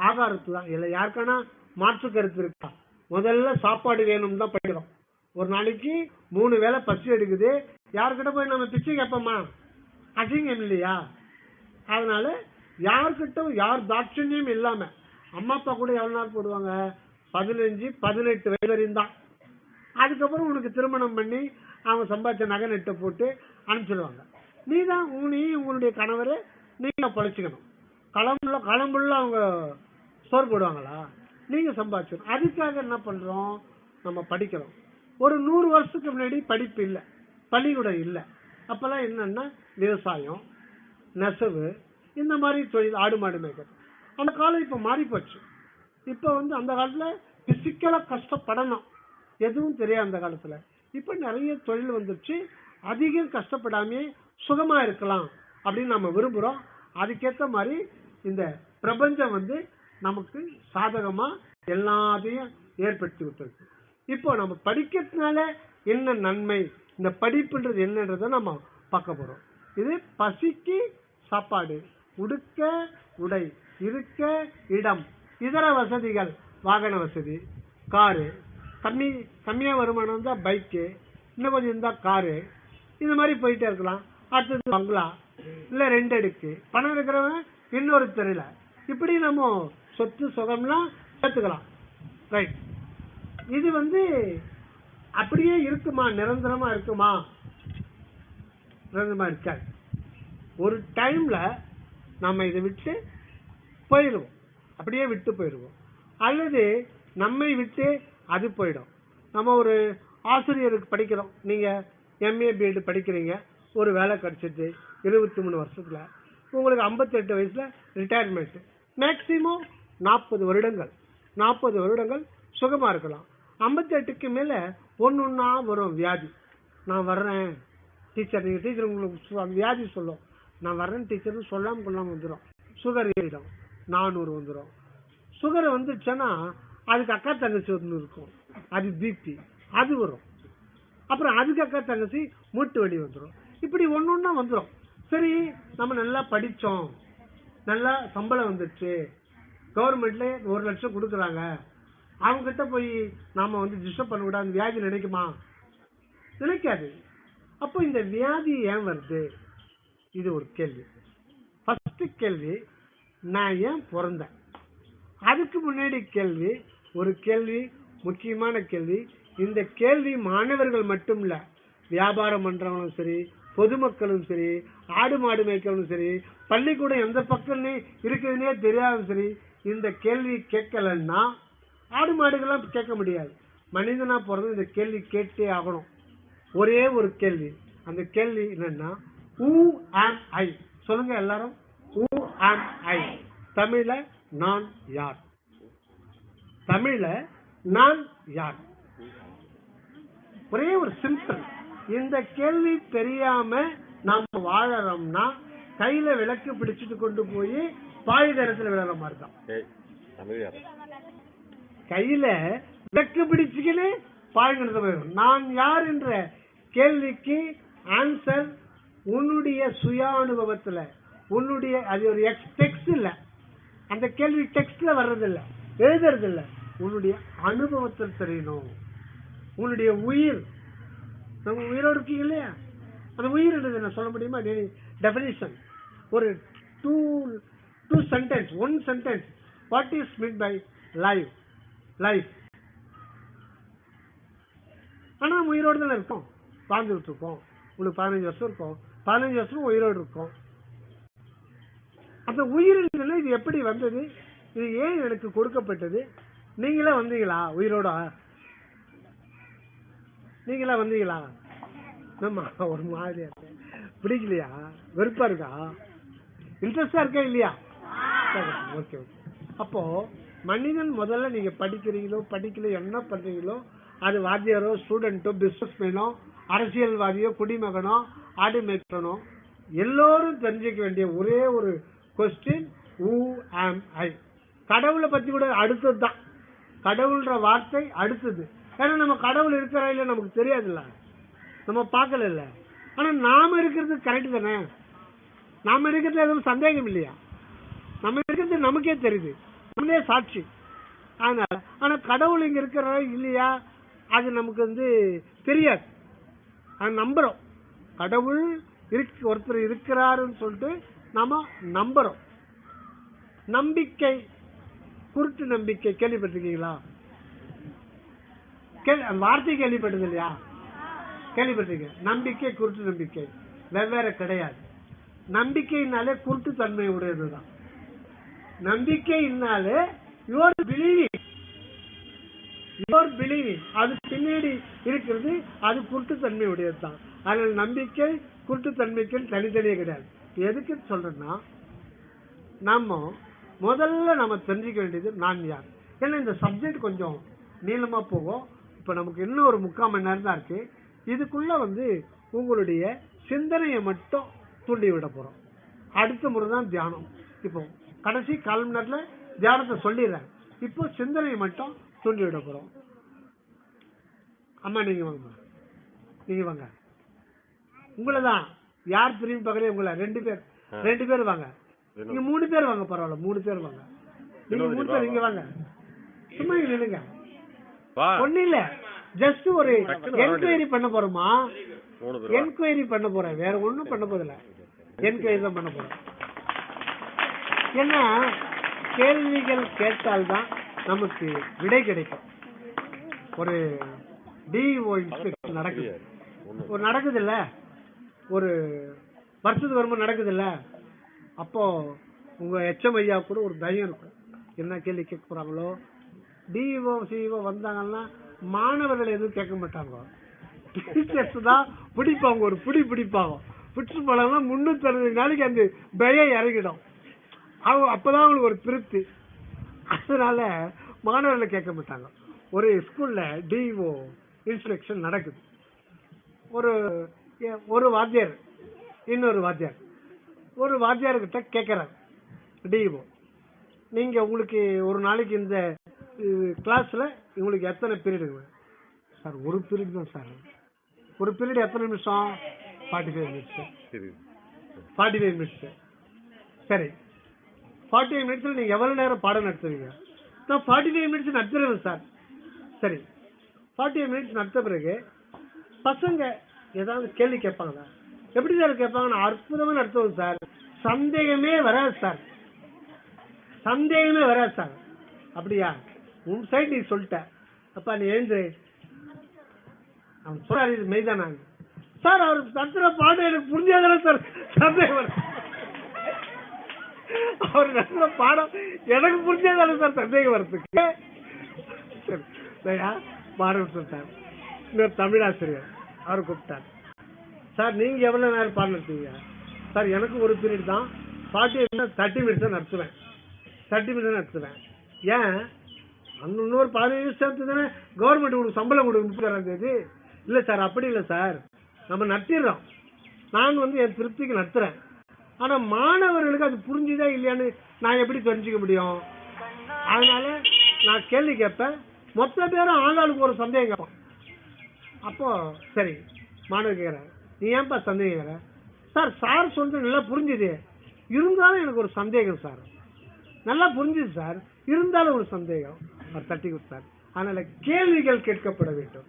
ஆகாரத்து தான். இல்ல யாருக்கான மாற்று கருத்து இருக்கா? முதல்ல சாப்பாடு வேணும் தான் படிக்கிறோம். ஒரு நாளைக்கு 3 வேளை பசி எடுக்குது, யாருக்கிட்ட போய் நம்ம பிச்சை கேட்போமா? அசிங்கம் இல்லையா? அதனால யாருக்கிட்ட யார் தாட்சண்யம் இல்லாம, அம்மா அப்பா கூட எவ்வளவு நாள் போடுவாங்க? 15-18 வயது வரையும் தான். அதுக்கப்புறம் உனக்கு திருமணம் பண்ணி அவங்க சம்பாதிச்ச நகை நெட்டை போட்டு அனுப்பிச்சிடுவாங்க. நீதான் உங்களுடைய கணவரை நீங்க பழச்சிக்கணும். களம்புள்ள அவங்க சோறு போடுவாங்களா? நீங்க சம்பாதிச்சிடும். அதுக்காக என்ன பண்றோம்? நம்ம படிக்கிறோம். ஒரு 100 வருஷத்துக்கு முன்னாடி படிப்பு இல்லை, பள்ளிக்கூடம் இல்லை. அப்பெல்லாம் என்னன்னா விவசாயம், நெசவு, இந்த மாதிரி தொழில், ஆடு மாடு மேய்க்கிறது. அந்த காலம் இப்ப மாறி போச்சு. இப்ப அந்த காலத்துல பிசிக்கலா கஷ்டப்படணும், எதுவும் தெரியாது அந்த காலத்துல. இப்ப நிறைய தொழில் வந்துருச்சு, அதிகம் கஷ்டப்படாமே சுகமா இருக்கலாம் அப்படின்னு நம்ம விரும்புறோம். அதுக்கேற்ற மாதிரி இந்த பிரபஞ்சம் நமக்கு சாதகமா எல்லாத்தையும் ஏற்படுத்தி விட்டுருக்கு. இப்போ நம்ம படிக்கிறதுனால என்ன நன்மை, இந்த படிப்புன்றது என்னன்றத நம்ம பார்க்க போறோம். இது பசிக்கு சாப்பாடு, உடுக்க உடை, இருக்க இடம், இதர வசதிகள், வாகன வசதி, காரு, கம்மியா வருமானம் தான் பைக்கு, இன்னும் கொஞ்சம் இருந்தா காரு, இந்த மாதிரி போயிட்டே இருக்கலாம். அடுத்தது பங்களா, இல்ல 2 அடுக்கு, பணம் இருக்கிறவன் இன்னொரு தெருல, இப்படி நம்ம சொத்து சுகம்லாம் சேர்த்துக்கலாம். ரைட். இது அப்படியே இருக்குமா, நிரந்தரமா இருக்குமா? நிரந்தரமா இருக்காது. ஒரு டைம்ல நம்ம இதை விட்டு போயிடுவோம், அப்படியே விட்டு போயிடுவோம், அல்லது நம்மை விட்டு அது போயிடும். நம்ம ஒரு ஆசிரியருக்கு படிக்கிறோம், நீங்க MA BEd படிக்கிறீங்க, ஒரு வேலை கிடைச்சிட்டு 23 வருஷத்துல உங்களுக்கு 58 வயசுல ரிட்டையர்மெண்ட். மேக்சிமம் 40 வருடங்கள் சுகமா இருக்கலாம். 58க்கு மேல ஒன்னொன்னா வரும் வியாதி. நான் வர்றேன் டீச்சர், நீங்க டீச்சர் உங்களுக்கு வியாதி சொல்லும், நான் வர்றேன் டீச்சர்னு சொல்லாம கொள்ளாம வந்துடும். சுகர் ஏறிடும், 400 வந்துடும். சுகர் வந்துச்சுன்னா அதுக்கு அக்கா தங்கச்சி ஒன்று இருக்கும், அது பிபி, அது வரும். அப்புறம் அதுக்கு அக்கா தங்கச்சி மூட்டு வலி வந்துடும். இப்படி ஒன்னொன்னா வந்துடும். சரி, நம்ம நல்லா படிச்சோம், நல்லா சம்பளம் வந்துச்சு, கவர்மெண்ட்ல 1 லட்சம் கொடுக்குறாங்க, அவங்க கிட்ட போய் நாம டிஸ்டர்ப் பண்ண விடாது, வியாதி நினைக்குமா? நினைக்காது. அப்போ இந்த வியாதி ஏன் வருது? இது ஒரு கேள்வி. ஃபர்ஸ்ட் கேள்வி, நான் ஏன் பிறந்தேன்? அதுக்கு முன்னாடி கேள்வி, ஒரு கேள்வி, முக்கியமான கேள்வி. இந்த கேள்வி மாணவர்கள் மட்டும் இல்ல, வியாபாரம் பண்றவங்களும் சரி, பொதுமக்களும் சரி, ஆடு மாடு மேய்க்கிறவங்களும் சரி, பள்ளிக்கூடம் எந்த பக்கம் இருக்குதுன்னே தெரியாதும் சரி, இந்த கேள்வி கேட்கலன்னா ஆடு மாடுகள்லாம் கேட்க முடியாது. மனிதனா பிறந்து இந்த கேள்வி கேட்டே ஆகணும். ஒரே ஒரு கேள்வி, அந்த கேள்வி என்னன்னா, who am I? சொல்லுங்க எல்லாரும், who am I? தமிழ்ல நான் யார்? தமிழ்ல நான் யார்? ஒரே ஒரு சிம்பிள். இந்த கேள்வி தெரியாம நாம வாழறோம்னா கையில விளக்கு பிடிச்சிட்டு கொண்டு போய் பாய்தரத்துல விழற மாதிரி தான். கையில விளக்கு பிடிச்சுக்கின்னு பாய்கிறது போயிடும். நான் யார் என்ற கேள்விக்கு ஆன்சர் உன்னுடைய சுய அனுபவத்துல, உன்னுடைய, அது ஒரு டெக்ஸ்ட் இல்ல, அந்த கேள்வி டெக்ஸ்ட்ல வர்றதில்ல, எழுதுறது இல்ல, உன்னுடைய அனுபவத்தில் தெரியணும். உன்னுடைய உயிர், நம்ம உயிரோடு இருக்கீங்க இல்லையா, அந்த உயிர் என்ன சொல்ல முடியுமா? டெபினிஷன், ஒரு two sentence, 1 sentence. What is mean by life? Life. ஆனா நம்ம உயிரோடு தானே இருக்கோம், வாழ்ந்துட்டு இருக்கோம். உங்களுக்கு 15 வருஷம் இருக்கும், 15 வருஷம் உயிரோடு இருக்கும். அந்த உயிர் இது எப்படி வந்தது? இது ஏன் எனக்கு கொடுக்கப்பட்டது? நீங்களே வந்தீங்களா உயிரோட? நீங்களா வந்தீங்களா? ஆமா, ஒரு மாதிரியா பிடிக்கலையா? வெறுப்பா இருக்கா? இன்ட்ரெஸ்டா இருக்கா இல்லையா? ஓகே. அப்போ மனிதன் முதல்ல நீங்க படிக்கிறீங்களோ படிக்கல, என்ன பண்றீங்களோ, அது வாத்தியாரோ ஸ்டூடெண்டோ பிசினஸ் மேனோ அரசியல்வாதியோ குடிமகனோ ஆடு மேய்க்கனோ, எல்லோரும் தெரிஞ்சுக்க வேண்டிய ஒரே ஒரு கொஸ்டின், who am I? கடவுளை பத்தி கூட அடுத்தது தான். கடவுள்ன்ற வார்த்தை அடுத்தது. ஏன்னா நம்ம கடவுள் இருக்கிறா இல்ல நமக்கு தெரியாதுல்ல, நம்ம பார்க்கல இல்ல. ஆனா நாம இருக்கிறது கரெக்ட் தானே? நாம இருக்கிறது எதுவும் சந்தேகம் இல்லையா? நம்ம இருக்கிறது நமக்கே தெரியுது, நம்மளே சாட்சி. அதனால ஆனா கடவுள் இங்க இருக்கிற இல்லையா அது நமக்கு தெரியாது. அது நம்புறோம், கடவுள் ஒருத்தர் இருக்கிறாருன்னு சொல்லிட்டு நாம நம்புறோம். நம்பிக்கை, குருட்டு நம்பிக்கை கேள்விப்பட்டிருக்கீங்களா? வார்த்தை கேள்விப்பட்டது இல்லையா? கேள்விப்பட்டிருக்கீங்க. நம்பிக்கை குருட்டு நம்பிக்கை வெவ்வேறு கிடையாது. நம்பிக்கையினாலே குருட்டு தன்மை உடையதுதான். நம்பிக்கையினாலே யுவர் பிலீவிங், அது பின்னாடி இருக்கிறது, அது குருட்டு தன்மை உடையது தான். அதனால நம்பிக்கை குருட்டு தன்மைக்கு தனித்தனியே கிடையாது. எதுக்கு சொல்றேன்னா, நம்ம முதல்ல நம்ம தெரிஞ்சுக்க வேண்டியது நான் யார். ஏன்னா இந்த சப்ஜெக்ட் கொஞ்சம் நீளமா போகும். இப்ப நமக்கு இன்னும் ஒரு 3/4 மணி நேரம் தான் இருக்கு. இதுக்குள்ள உங்களுடைய சிந்தனையை மட்டும் தூண்டி விட போறோம். அடுத்த முறை தான் தியானம். இப்போ கடைசி 1/4 மணி நேரத்துல தியானத்தை சொல்லிடுறேன். இப்போ சிந்தனையை மட்டும் தூண்டி விட போறோம். அம்மா நீங்க வாங்க, நீங்க வாங்க. உங்களதான் யார் திரும்பி பார்க்கறே? உங்களை 2 பேர் வாங்க. நீங்க 3 பேர் வாங்க, பரவாயில்ல, 3 பேர் வாங்க. நீங்க 3 பேர் இங்க வாங்க. சும்மா நில்லுங்க. ஒண்ணு இல்ல, ஜஸ்ட் ஒரு என்கொயரி பண்ண போறோமா. என்கொயரி பண்ண போறேன், வேற ஒண்ணும் பண்ண போதில்ல, என்கொயரி தான் பண்ண போறேன். ஏன்னா கேள்விகள் கேட்டால்தான் நமக்கு விடை கிடைக்கும். ஒரு டிஓ இன்ஸ்பெக்ஷன் நடக்குது, ஒரு நடக்குது இல்ல, ஒரு வருஷத்துக்கு வரும்போது நடக்குது இல்ல, அப்போ உங்க எச்எம் ஐயா கூட ஒரு தைரியம் இருக்கும். என்ன கேள்வி கேட்க போறாங்களோ, டிஓ சிஓ வந்தாங்கன்னா மாணவர்கள் எதுவும் கேட்க மாட்டாங்க, டீச்சர்ஸ் தான் பிடிப்பாங்க, ஒரு பிடிப்பாங்க. பிடிச்சு போனா 360 நாளைக்கு அந்த பயம் இறங்கிடும். அப்பதான் அவங்களுக்கு ஒரு திருப்தி. அதனால மாணவர்களை கேட்க மாட்டாங்க. ஒரு ஸ்கூல்ல டிஓ இன்ஸ்பெக்ஷன் நடக்குது. ஒரு வாத்தியார் இன்னொரு வாத்தியார் ஒரு வாத்தியார்கிட்ட கேட்கிறார், டிஓ நீங்க உங்களுக்கு ஒரு நாளைக்கு இந்த கிளாஸ்ல உங்களுக்கு எத்தனை பீரியடுங்க? சார் ஒரு பீரியட் தான் சார். ஒரு பீரியட் எத்தனை நிமிஷம்? 45 மினிட்ஸ். 45 மினிட்ஸ். சரி, 45 மினிட்ஸ்ல நீங்க எவ்வளவு நேரம் பாடம் நடத்துவீங்க? நான் 45 மினிட்ஸ் நடத்துறேன் சார். சரி, 45 மினிட்ஸ் நடத்த பிறகு பசங்க ஏதாவது கேள்வி கேட்பாங்களா? எப்படி சார் கேட்பாங்க? அற்புதமா நடத்துவோம் சார், சந்தேகமே வராது சார், சந்தேகமே வராது சார். அப்படியா? உன் சைடு நீ சொல்லிட்ட, அப்பா நீ எழுந்து. அவன் சொல்றாரு, இது மெய்தானா சார்? அவர் நடத்துற பாடம் எனக்கு புரிஞ்சாதானே சார் சந்தேகம் வரும். அவர் நடத்துற பாடம் எனக்கு புரிஞ்சாதானே சார் சந்தேகம் வர்றதுக்கு. பாடம் சொல்லிட்டார். இன்னொரு தமிழாசிரியர் அவர் கூப்பிட்டார், சார் நீங்க எவ்வளவு நேரம் பாடம் நடத்துவீங்க? சார் எனக்கு ஒரு பீரியட் தான், 30 மினிட்ஸ் நடத்துவேன். 30 மினிட்ஸ் நடத்துவேன். ஏன்? இன்னொரு 15 நிமிஷம் சேர்த்து தானே கவர்மெண்ட் உங்களுக்கு சம்பளம் கொடுக்கும் 31ஆம் தேதி. இல்ல சார், அப்படி இல்லை சார், நம்ம நடத்திடுறோம். நான் என் திருப்திக்கு நடத்துறேன். ஆனா மாணவர்களுக்கு அது புரிஞ்சுதா இல்லையான்னு நான் எப்படி தெரிஞ்சுக்க முடியும்? அதனால நான் கேள்வி கேட்பேன், மொத்த பேரும் ஆளாளுக்கு ஒரு சந்தேகம் கேட்போம். அப்போ சரி, மாணவர் கேட்கிறேன், நீ ஏன்பா சந்தேகம் கேட்கிற? சார் சார் சொல்றது நல்லா புரிஞ்சுது, இருந்தாலும் எனக்கு ஒரு சந்தேகம் சார். நல்லா புரிஞ்சுது சார், இருந்தாலும் ஒரு சந்தேகம். அவர் தட்டி கொடுத்தார். அதனால கேள்விகள் கேட்கப்பட வேண்டும்.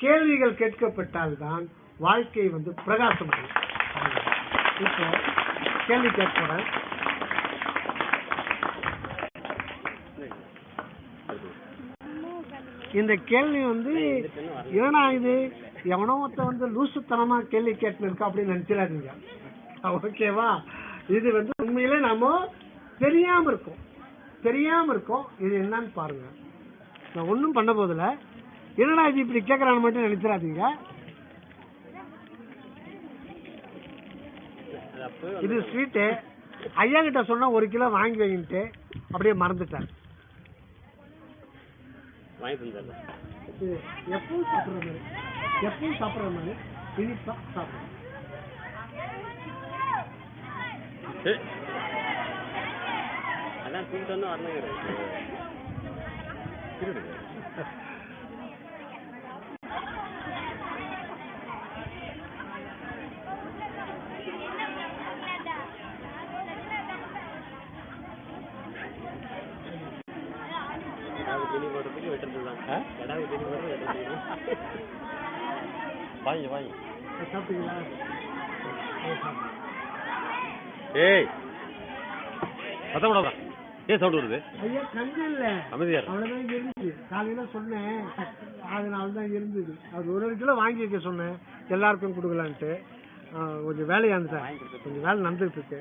கேள்விகள் கேட்கப்பட்டால்தான் வாழ்க்கை பிரகாசம் அடையும். இப்போ கேள்வி கேட்கிறேன். இந்த கேள்வி ஏன்னா இது எவனோ ஒருத்த லூசுத்தனமா கேள்வி கேட்டு இருக்கா அப்படின்னு நினைச்சிடாதீங்க. ஓகேவா? இது உண்மையிலே நாம தெரியாம இருக்கோம். இது என்னன்னு பாருங்க. நான் ஒன்னும் பண்ண போதில்ல, என்னடா இது இப்படி கேட்கறான்னு மட்டும் நினைச்சிடாதீங்க. இது ஸ்வீட்டு ஐயா கிட்ட சொன்னா 1 கிலோ வாங்கி வைங்கிட்டு அப்படியே மறந்துட்டேன். எப்பவும் சாப்பிடுற மாதிரி இனிப்பா சாப்பிடுறேன். சாப்பிட்டீங்களா? ஏய் பத்தக்கூடாதா? ஏன் சவுண்ட் வருது? ஐயா கண்ணு இல்ல, அமைதியா அவ்வளவுதான் இருந்துச்சு. காலையில சொன்னேன், அதனாலதான் இருந்தது. அது 1 கிலோ வாங்கி வைக்க சொன்னேன், எல்லாருக்கும் கொடுக்கலான்ட்டு. கொஞ்சம் வேலையா இருந்துட்டேன், கொஞ்சம் வேலை நடந்துட்டு இருக்கு.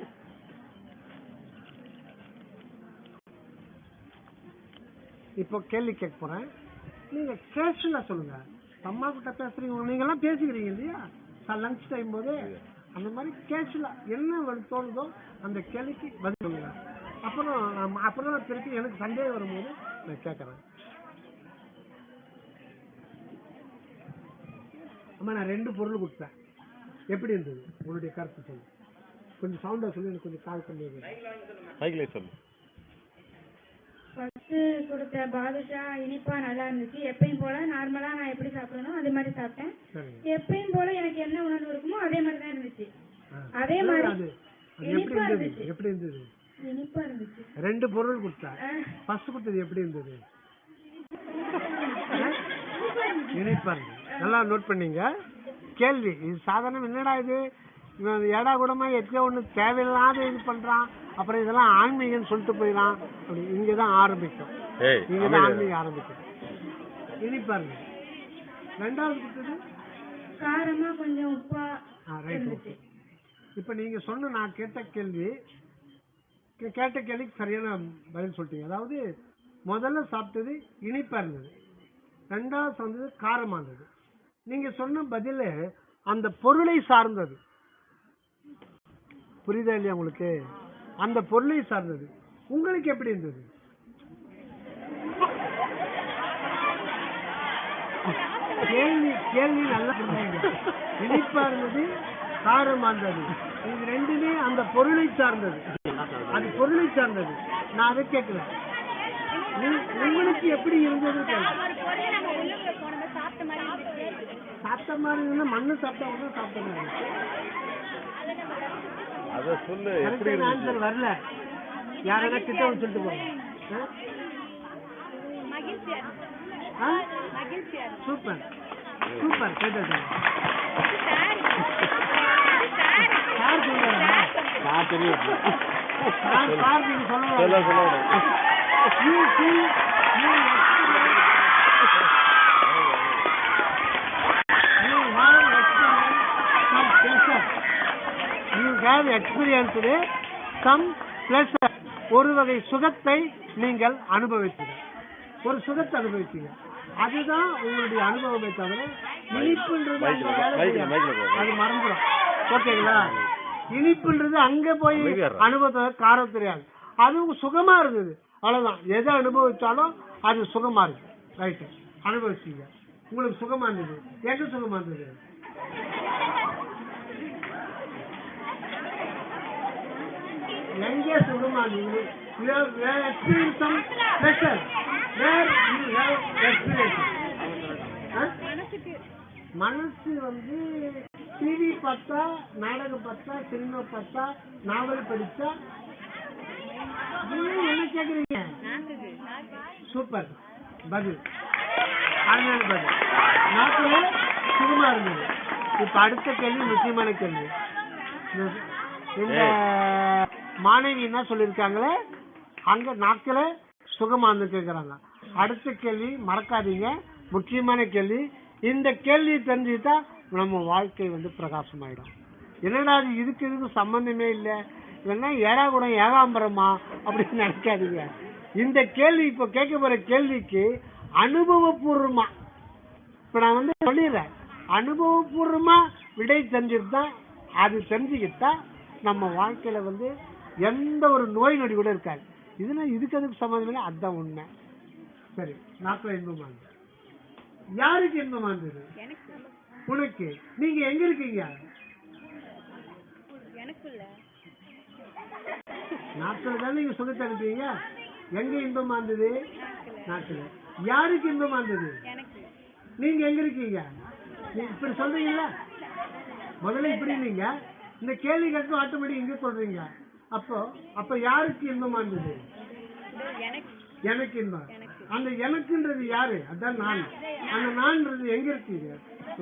இப்போ கேள்வி கேட்க போறேன். நீங்க கேஷுவலா சொல்லுங்க. அம்மா கிட்ட பேசுறீங்க, நீங்க எல்லாம் பேசிக்கிறீங்க இல்லையா லஞ்ச் டைம் போது, அந்த மாதிரி கேஷுவலா என்ன தோணுதோ அந்த கேள்விக்கு பதில் சொல்லுங்க. அப்புறம் திருப்பி எனக்கு சந்தேகம் வரும்போது நான் கேட்கறேன். அம்மா நான் 2 பொருள் கொடுத்தேன், எப்படி இருந்தது உங்களுடைய கருத்து சொல்லு. கொஞ்சம் சவுண்டா சொல்லி எனக்கு கொஞ்சம் கால் பண்ணி சொல்லு. ஃபர்ஸ்ட் கொடுத்த பாதுஷா இனிப்பா நல்லா இருந்துச்சு. எப்பயும் போல நார்மலா நான் எப்படி சாப்பிடணும் அதே மாதிரி சாப்பிட்டேன். எப்பயும் போல எனக்கு என்ன உணர்வு இருக்குமோ அதே மாதிரி தான் இருந்துச்சு. அதே மாதிரி இனிப்பா இருந்துச்சு. எப்படி இருந்தது? இனிப்பா இருந்துச்சு. 2 பொருள் கொடுத்தா, ஃபர்ஸ்ட் கொடுத்தது எப்படி இருந்தது? இனிப்பா இருந்தது. நல்லா நோட் பண்ணீங்க. கேள்வி. இது சாதாரண என்னடா இது, இவன் ஏடா கூடமா எத்தையோ ஒண்ணு தேவையில்லாத இது பண்றான், அப்புறம் இதெல்லாம் ஆன்மீகம்னு சொல்லிட்டு போயிடலாம். அப்படி இங்கதான் ஆரம்பிக்கும், இங்கதான் ஆன்மீகம் ஆரம்பிக்கும். இனி பாருங்க ரெண்டாவது கொடுத்தது காரமா கொஞ்சம் உப்பா ரைட். இருந்துச்சு. இப்ப நீங்க சொன்ன நான் கேட்ட கேள்விக்கு சரியான பதில் சொல்லிட்டீங்க. அதாவது முதல்ல சாப்பிட்டது இனிப்பா இருந்தது, ரெண்டாவது வந்தது காரமா இருந்தது. நீங்க சொன்ன பதில அந்த பொருளை சார்ந்தது. புரியுதா இல்லையா உங்களுக்கு? அந்த பொருளை சார்ந்தது. உங்களுக்கு எப்படி இருந்தது? கேள்வி நல்லா புரிஞ்சுங்க. இனிப்பா இருந்தது, காரமா இருந்தது. இது ரெண்டுமே அந்த பொருளை சார்ந்தது. அது பொருளை சார்ந்தது. நான் அதை கேட்கல, உங்களுக்கு எப்படி இருந்தது? சாப்பிட்ட மாதிரி இருந்தா மண்ணு சாப்பிட்டா ஒன்றும் சாப்பிட்ட மாதிரி. அத சொல்லு. ஆன்சர் வரல, யாராவது கிட்ட சொல்லிட்டு போங்க. சூப்பர் சூப்பர் கேட்டது. சார் சொல்லுங்க. நான் தெரியும். சார் நீங்க சொல்லுங்க. You have experienced some pleasure. ஒரு வகை சுகத்தை நீங்கள் அனுபவித்தீங்க, ஒரு சுகத்தை அனுபவிச்சீங்க. அதுதான் உங்களுடைய அனுபவமே தவிர இனிப்புன்றது அங்க வேலை செய்யாது, அது மறந்துடும். ஓகேங்களா? இனிப்புன்றது அங்க போய் அனுபவத்தை காரம் தெரியாது, அது சுகமா இருந்தது. அவ்வளவுதான். எதை அனுபவிச்சாலும் அது சுகமா இருக்கு. ரைட்டு, அனுபவிச்சீங்க, உங்களுக்கு சுகமா இருந்தது. எங்க சுகமா இருந்தது? எங்கே சுகமா இருந்தது? மனசு வந்து டிவி பார்த்தா, நாடகம் பார்த்தா, சினிமா பார்த்தா, நாவல் படிச்சா, என்ன கேக்குறீங்க? சூப்பர் பதில், அருமையான பதில். நாட்டுல சுகமா இருந்தது. இப்ப அடுத்த கேள்வி முக்கியமான கேள்வி. இந்த மாணவி என்ன சொல்லிருக்காங்களே, அங்க நாட்கள சுகமா இருந்து கேக்குறாங்க. அடுத்த கேள்வி மறக்காதீங்க, முக்கியமான கேள்வி. இந்த கேள்வி தெரிஞ்சுட்டா நம்ம வாழ்க்கை வந்து பிரகாசமாயிடும். என்னடா இதுக்கு சம்பந்தமே இல்லை, இல்லைன்னா ஏடாகுடம் ஏகாம்பரமா அப்படின்னு நினைக்காதீங்க. இந்த கேள்வி இப்ப கேட்க போற கேள்விக்கு அனுபவபூர்வமா, இப்ப நான் வந்து சொல்லிடுறேன், அனுபவபூர்வமா விடை தெரிஞ்சுட்டா, அது தெரிஞ்சுக்கிட்டா நம்ம வாழ்க்கையில வந்து எந்த ஒரு நோய் நொடி கூட இருக்காது. இதுக்கு அதுக்கு சம்பந்தம் இல்லை, அதுதான் உண்மை. சரி, நாட்கள் இன்பமா இருந்தது. யாருக்கு இன்பமா இருந்தது? உனக்கு. நீங்க எங்க இருக்கீங்க? நாட்கள் தான் நீங்க சுகத்தை அனுப்புவீங்க. எங்க இன்பமா இருந்தது? நாட்கள். யாருக்கு இன்பமா இருந்தது? நீங்க எங்க இருக்கீங்க? இப்படி சொல்றீங்களா? முதல்ல இப்படி நீங்க இந்த கேள்வி கேட்கும் ஆட்டோமேட்டிக் இங்க சொல்றீங்க. அப்ப யாருக்கு இன்பமா இருந்தது? எனக்கு இன்பம். அந்த எனக்குன்றது யாரு? அதான் நான். அந்த நான்ன்றது எங்க இருக்கீங்க?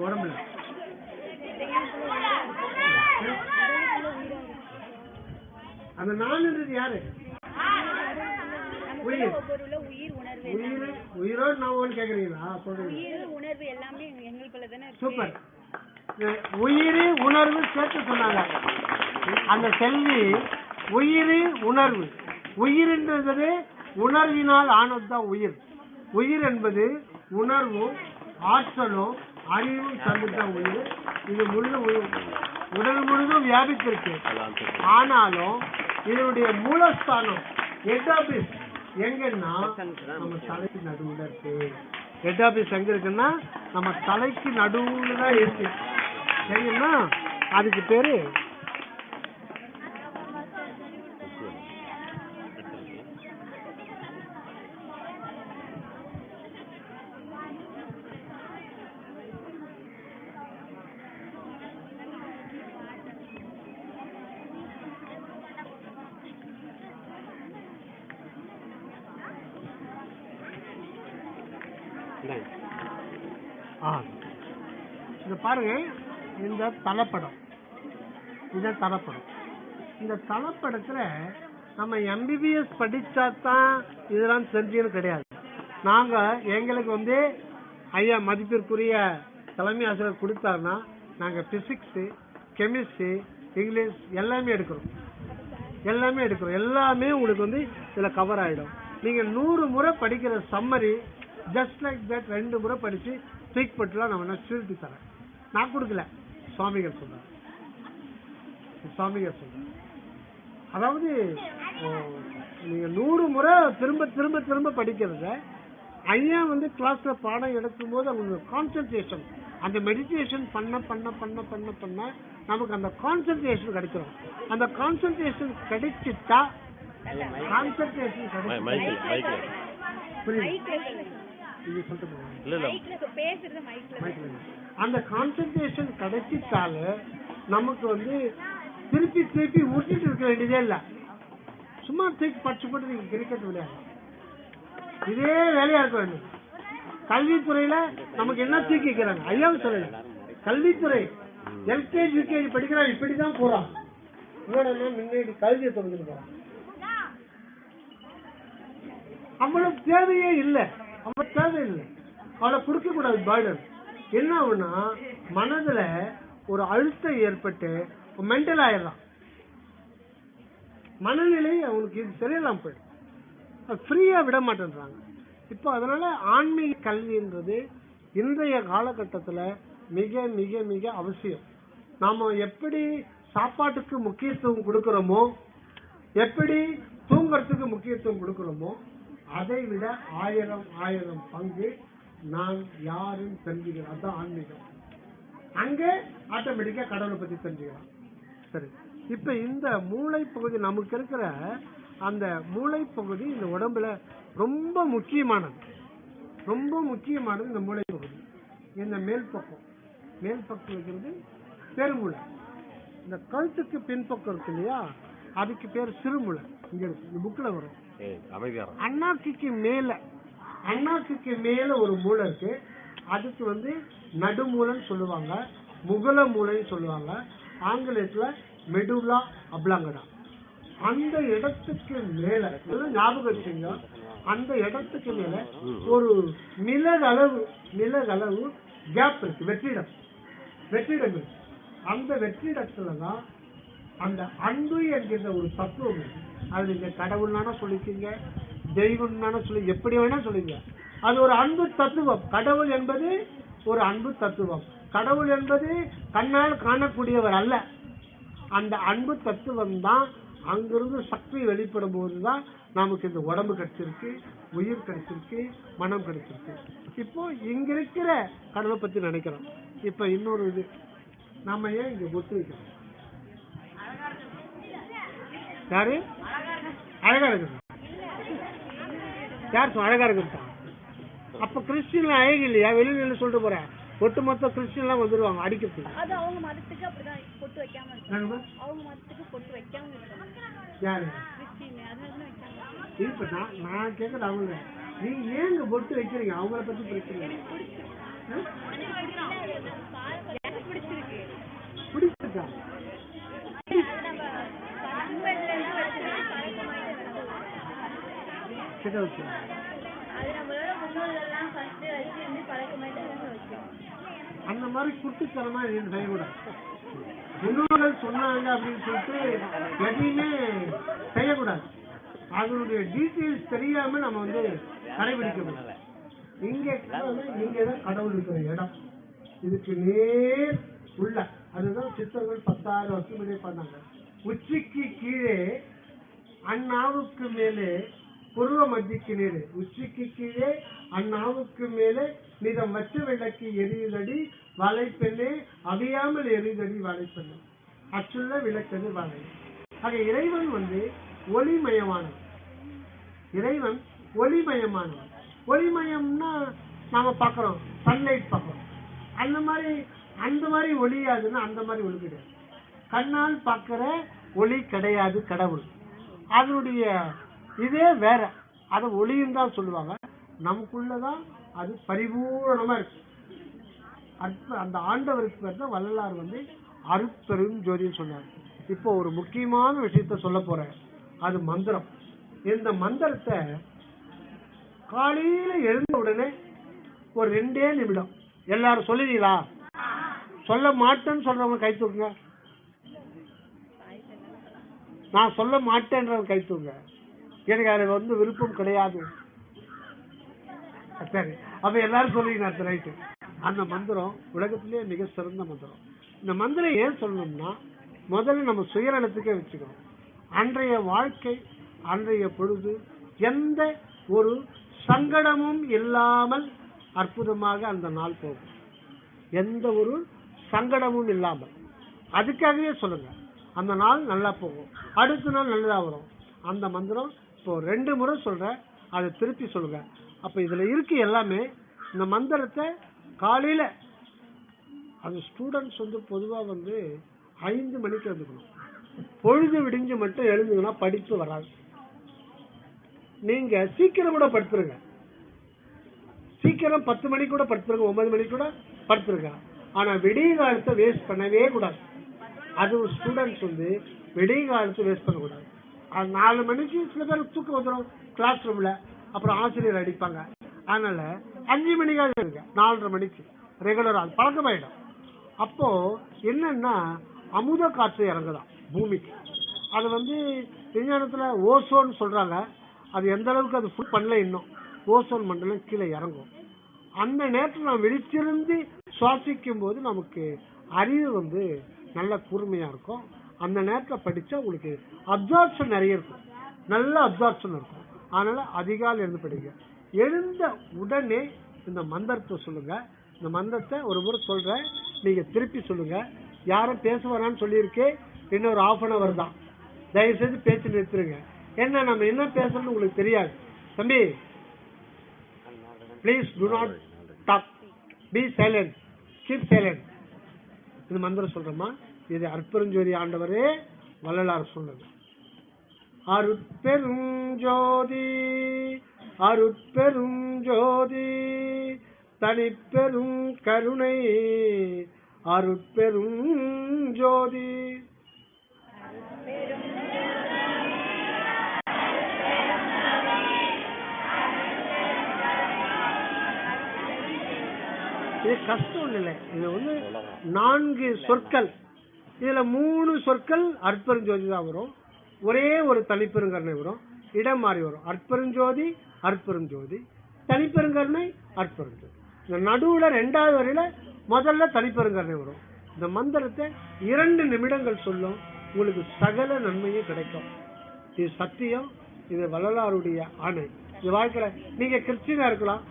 உடம்புல. அந்த நான்ன்றது யாரு? உயிர். உயிரோ நான் கேக்குறீங்களா? சூப்பர். உயிர் உணர்வு சேர்த்து சொன்னாங்க அந்த செல்வி. உயிர் உணர்வு. உயிர்ன்றது உணர்வினால் ஆனதுதான் உயிர். உயிர் என்பது உணர்வும் ஆற்றலும் அறிவும் தந்துதான் உயிர். இது உடல் முழுதும் வியாபித்திருக்கு. ஆனாலும் இதனுடைய மூலஸ்தானம் ஹெட் ஆபீஸ் எங்கன்னா நம்ம தலைக்கு நடுவுல இருக்கு. ஹெட் ஆபீஸ் எங்க இருக்குன்னா நம்ம தலைக்கு நடுவுல தான் இருக்கு. எங்கன்னா அதுக்கு பேரு இத பாருங்க. இந்த தலைப்படம். இந்த தலைப்படம். இந்த தலைப்படத்துல நம்ம எம்பிபிஎஸ் படிச்சாதான் இதெல்லாம் தெரிஞ்சுன்னு கிடையாது. நாங்க எங்களுக்கு வந்து ஐயா மதிப்பிற்குரிய தலைமை ஆசிரியர் கொடுத்தாருன்னா நாங்க பிசிக்ஸ், கெமிஸ்ட்ரி, இங்கிலீஷ் எல்லாமே எடுக்கிறோம். எல்லாமே உங்களுக்கு வந்து இதுல கவர் ஆயிடும். நீங்க 100 முறை படிக்கிற சம்மரி ஜஸ்ட் லைக் தட் 2 முறை படிச்சு ஸ்பீக் பட்டுலாம் நம்ம என்ன திருப்பி தரேன். நான் கொடுக்கல, சுவாமிகள் சொல்றாரு. அதாவது நீங்க 100 முறை திரும்ப திரும்ப திரும்ப படிக்கிறத ஐயா வந்து கிளாஸ்ல பாடம் எடுக்கும் போது அவங்க கான்சென்ட்ரேஷன், அந்த மெடிடேஷன் பண்ண பண்ண பண்ண பண்ண பண்ண நமக்கு அந்த கான்சென்ட்ரேஷன் கிடைச்சிடும். அந்த கான்சென்ட்ரேஷன் கிடைச்சிட்டா அந்த கான்சென்ட்ரேஷன் கிடைச்சிட்டாலே நமக்கு வந்து திருப்பி திருப்பி ஊட்டிட்டு இருக்க வேண்டியதே இல்ல. சும்மா தூக்கி படிச்சு போட்டு நீங்க கிரிக்கெட் விளையாடு, இதே வேலையா இருக்க வேண்டும். கல்வித்துறையில நமக்கு என்ன தூக்கி வைக்கிறாங்க ஐயாவும் சொல்லல. கல்வித்துறை எல்கேஜி யூகேஜி படிக்கிறான், இப்படிதான் போறான். முன்னாடி கல்வியை தொடர்ந்து போறான். அவ்வளவு தேவையே இல்லை, அவ்வளவு தேவையில்லை. அவளை கொடுக்க கூடாது பேர்டன். என்ன ஆகுனா மனதுல ஒரு அழுத்தம் ஏற்பட்டு மென்டல் ஆயிடலாம். மனநிலை அவனுக்கு இது சரியில்லாம போயிடும். ஃப்ரீயா விட மாட்டேன்றாங்க. இப்போ அதனால ஆன்மீக கல்வின்றது இன்றைய காலகட்டத்துல மிக மிக மிக அவசியம். நாம எப்படி சாப்பாட்டுக்கு முக்கியத்துவம் கொடுக்கிறோமோ, எப்படி தூங்கறதுக்கு முக்கியத்துவம் கொடுக்கிறோமோ, அதை விட 1000 பங்கு நான் யாரும் தெரிஞ்சுக்கிறேன். அதுதான் ஆன்மீகம். அங்க ஆட்டோமேட்டிக்கா கடவுளை பத்தி தெரிஞ்சுக்கலாம். சரி, இப்ப இந்த மூளை பகுதி நமக்கு இருக்கிற அந்த மூளை பகுதி இந்த உடம்புல ரொம்ப முக்கியமானது. இந்த மூளை பகுதி. இந்த மேல் பக்கம் இருக்கிறது பெருமூளை. இந்த கழுத்துக்கு பின்பக்கம் இருக்கு இல்லையா, அதுக்கு பேர் சிறுமூளை. இங்க இருக்கு, இந்த புக்ல வரும். அண்ணாக்கு மேல ஒரு மூளை இருக்கு. அதுக்கு வந்து நடுமூளைன்னு சொல்லுவாங்க, முகல மூளைன்னு சொல்லுவாங்க. ஆங்கிலத்துல மெடுலா அப்லாங்கடா. அந்த இடத்துக்கு மேல ஞாபகம் வச்சுங்க, அந்த இடத்துக்கு மேல ஒரு மிளகளவு கேப் இருக்கு, வெற்றிடம் இருக்கு. அந்த வெற்றிடத்துலதான் அந்த அன்பு என்கிற ஒரு தத்துவம் இருக்கு. அது நீங்க கடவுள்னான சொல்லிக்கீங்க, தெய்வம்னான சொல்லி எப்படி வேணா சொல்லுங்க. அது ஒரு அன்பு தத்துவம். கடவுள் என்பது ஒரு அன்பு தத்துவம். கடவுள் என்பது கண்ணால் காணக்கூடியவர் அல்ல. அந்த அன்பு தத்துவம் தான் அங்கிருந்து சக்தி வெளிப்படும் போதுதான் நமக்கு இந்த உடம்பு கிடைச்சிருக்கு, உயிர் கிடைச்சிருக்கு, மனம் கிடைச்சிருக்கு. இப்போ இங்க இருக்கிற கடவுளை பத்தி நினைக்கிறோம். இப்ப இன்னொரு இது, நம்ம ஏன் இங்க ஒத்து வைக்கிறோம்? யாரு அழகா இருக்குது? யார் அழகா இருக்குதா? அப்ப கிறிஸ்டியன்ல அழகு இல்லையா? வெளியில சொல்லிட்டு போறேன், ஒட்டுமொத்த கிறிஸ்டியன் எல்லாம் வந்துருவாங்க அடிக்கிறதுக்கு. அவங்க மதத்துக்கு அப்படிதான் பொட்டு வைக்காம இருக்காங்க. அவங்க மதத்துக்கு பொட்டு வைக்காம இருக்காங்க. யாரு? இப்ப நான் கேக்குறது அவங்க, நீங்க ஏங்க பொட்டு வைக்கிறீங்க? அவங்கள பத்தி பிரச்சனை பிடிச்சிருக்கா? அந்த மாதிரி குட்டித்தனமா செய்யக்கூடாது. முன்னோர்கள் சொன்னாங்க அப்படின்னு சொல்லிட்டு எதையுமே செய்யக்கூடாது. அதனுடைய டீட்டெயில்ஸ் தெரியாம நம்ம வந்து கடைபிடிக்க. இங்கதான் கடவுள் இருக்கிற இடம். இதுக்கு நேர் உள்ள அதுதான் சித்தர்கள் 10,000 வருஷம் முன்னே பண்ணாங்க. உச்சிக்கு கீழே அந்நாவுக்கு மேலே புருவ மத்திக்கு நேரு. உச்சிக்கு கீழே அந்நாவுக்கு மேலே நிதம் வச்ச விளக்கு எரியுதடி வலைப்பெண்ணே அவியாமல் எரியுதடி வலைப்பெண்ணே அச்சுள்ள விளக்கது வலை. ஆக இறைவன் வந்து ஒளிமயமானவன். இறைவன் ஒளிமயமானவன். ஒளிமயம்னா நாம பாக்குறோம், சன்லைட் பாக்குறோம். அந்த மாதிரி ஒளியாதுன்னா அந்த மாதிரி ஒளி கிடையாது. கண்ணால் பார்க்கிற ஒளி கிடையாது கடவுள். அதனுடைய இதே வேற, அதை ஒளியும் தான் சொல்லுவாங்க. நமக்குள்ளதான் அது பரிபூர்ணமா இருக்கு. அந்த ஆண்டவருக்கு பேர் தான் வள்ளலார் வந்து அருட்பெரும் ஜோதின்னு சொன்னார். இப்போ ஒரு முக்கியமான விஷயத்த சொல்ல போறேன், அது மந்திரம். இந்த மந்திரத்தை காலையில எழுந்த உடனே ஒரு 2 நிமிடம் எல்லாரும் சொல்லுவீங்களா? சொல்ல மாட்டேன்னு சொல்றவங்க கை தூக்குங்க. நான் சொல்ல மாட்டேன்றவங்க கை தூக்குங்க. எனக்கு அது வந்து விருப்பம் கிடையாது. சரி, அப்ப எல்லாரும் சொல்லுவீங்க. ரைட்டு. அந்த மந்திரம் உலகத்திலேயே மிக சிறந்த மந்திரம். இந்த மந்திரம் ஏன் சொல்லணும்னா, முதல்ல நம்ம சுயநலத்துக்கே வச்சுக்கணும். அன்றைய வாழ்க்கை, அன்றைய பொழுது எந்த ஒரு சங்கடமும் இல்லாமல் அற்புதமாக அந்த நாள் போகும். எந்த ஒரு சங்கடமும் இல்லாமல். அதுக்காகவே சொல்லுங்க, அந்த நாள் நல்லா போகும், அடுத்த நாள் நல்லதா வரும். அந்த மந்திரம் இப்போ 2 முறை சொல்றேன், அதை திருப்பி சொல்லுங்க. அப்ப இதுல இருக்கு எல்லாமே. இந்த மந்திரத்தை காலையில, அது ஸ்டூடெண்ட்ஸ் வந்து பொதுவா வந்து 5 மணிக்கு எழுந்துக்கணும். பொழுது விடிஞ்சு மட்டும் எழுந்துங்கன்னா படிப்பு வராது. நீங்க சீக்கிரம் கூட படுத்துருங்க, சீக்கிரம் 10 மணிக்கு கூட படுத்துருங்க, 9 மணிக்கு கூட படுத்துருங்க. ஆனா விடிய காலத்தை வேஸ்ட் பண்ணவே கூடாது. அது ஒரு ஸ்டூடெண்ட்ஸ் வந்து விடிய காலத்தை வேஸ்ட் பண்ணக்கூடாது. 4 மணிக்கு சில பேர் தூக்கம் வந்துடும் கிளாஸ் ரூம்ல, அப்புறம் ஆசிரியர் அடிப்பாங்க. அதனால 5 மணிக்காக இருங்க, 4:30 மணிக்கு ரெகுலரா பழக்கமாயிடும். அப்போ என்னன்னா அமுத காற்று இறங்குதான் பூமிக்கு. அது வந்து விஞ்ஞானத்துல ஓசோன் சொல்றாங்க. அது எந்த அளவுக்கு அது ஃபுல் பண்ணல, இன்னும் ஓசோன் மண்டலம் கீழே இறங்கும். அந்த நேரத்தில் நாம் விழிச்சிருந்து சுவாசிக்கும் போது நமக்கு அறிவு வந்து நல்ல கூர்மையா இருக்கும். அந்த நேரத்தில் படிச்சா உங்களுக்கு அப்சார்ப்ஷன் நிறைய இருக்கும், நல்ல அப்சார்ப்ஷன் இருக்கும். அதனால அதிகாலை எழுந்து படிங்க. எழுந்த உடனே இந்த மந்திரத்தை சொல்லுங்க. இந்த மந்திரத்தை ஒரு முறை சொல்றேன், நீங்க திருப்பி சொல்லுங்க. யாரும் பேச வரான்னு சொல்லியிருக்கே, இன்னொரு 1/2 hour தான். தயவு செய்து பேச்சு நிறுத்துருங்க. என்ன நம்ம என்ன பேசணும்னு உங்களுக்கு தெரியாது. தம்பி please do not talk, be silent, keep silent. இந்த மந்திரம் சொல்றோமா, இது அற்பெருஞ்சோதி ஆண்டவரே வள்ளலார் சொல்லுங்க. அருட்பெருஞ்சோதி அருட்பெருஞ்சோதி தனிப்பெரும் கருணை அருட்பெருஞ்சோதி. இது கஷ்டம் இல்லை. இது வந்து 4 சொற்கள். இதுல 3 சொற்கள் அற்பெருஞ்சோதி தான் வரும். ஒரே ஒரு தனிப்பெருங்கருணை வரும், இடம் மாறி வரும். அற்பெருஞ்சோதி அற்பெருஞ்சோதி, தனிப்பெருங்கருணை அற்பெருஞ்சோதி. இந்த நடுவுல 2வது வரையில முதல்ல தனிப்பெருங்கருணை வரும். இந்த மந்திரத்தை 2 நிமிடங்கள் சொல்லும், உங்களுக்கு சகல நன்மையும் கிடைக்கும். இது சத்தியம், இது வள்ளலாருடைய ஆணை. இது வாழ்க்கையில நீங்க கிறிஸ்டியனா இருக்கலாம்,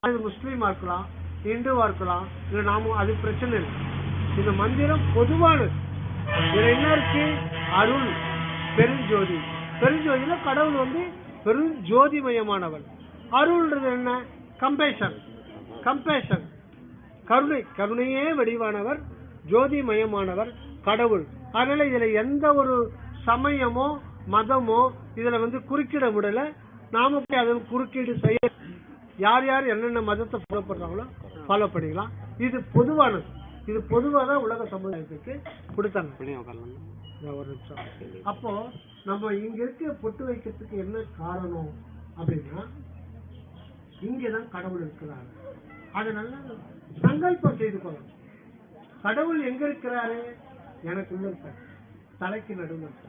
அது முஸ்லீமா இருக்கலாம், இந்துவா இருக்கலாம், இல்ல நாமும், அது பிரச்சனை இல்லை. இந்த மந்திரம் பொதுவானது. இதுல என்ன இருக்கு? அருள் பெருஞ்சோதி. பெருஞ்சோதியில கடவுள் வந்து பெருஞ்சோதிமயமானவன். அருள்ன்றது என்ன? கம்பேஷன், கம்பேஷன், கருணை, கருணையே வடிவானவர், ஜோதிமயமானவர் கடவுள். அதனால இதுல எந்த ஒரு சமயமோ மதமோ இதுல வந்து குறுக்கிட முடியல. நாம போய் அதில் குறுக்கீடு செய்ய, யார் யார் என்னென்ன மதத்தை ஃபாலோ பண்றாங்களோ ஃபாலோ பண்ணிக்கலாம். இது பொதுவானது. இது பொதுவாக உலக சமுதாயத்துக்கு கொடுத்தாங்க. ஒரு நிமிஷம். அப்போ நம்ம இங்க இருக்க பொட்டு வைக்கிறதுக்கு என்ன காரணம் அப்படின்னா, இங்கதான் கடவுள் இருக்கிறாரு. அதனால சங்கல்பம் செய்து கொள்ளணும். கடவுள் எங்க இருக்கிறாரு? எனக்குள்ள இருக்க, தலைக்கு நடுவில் இருக்க.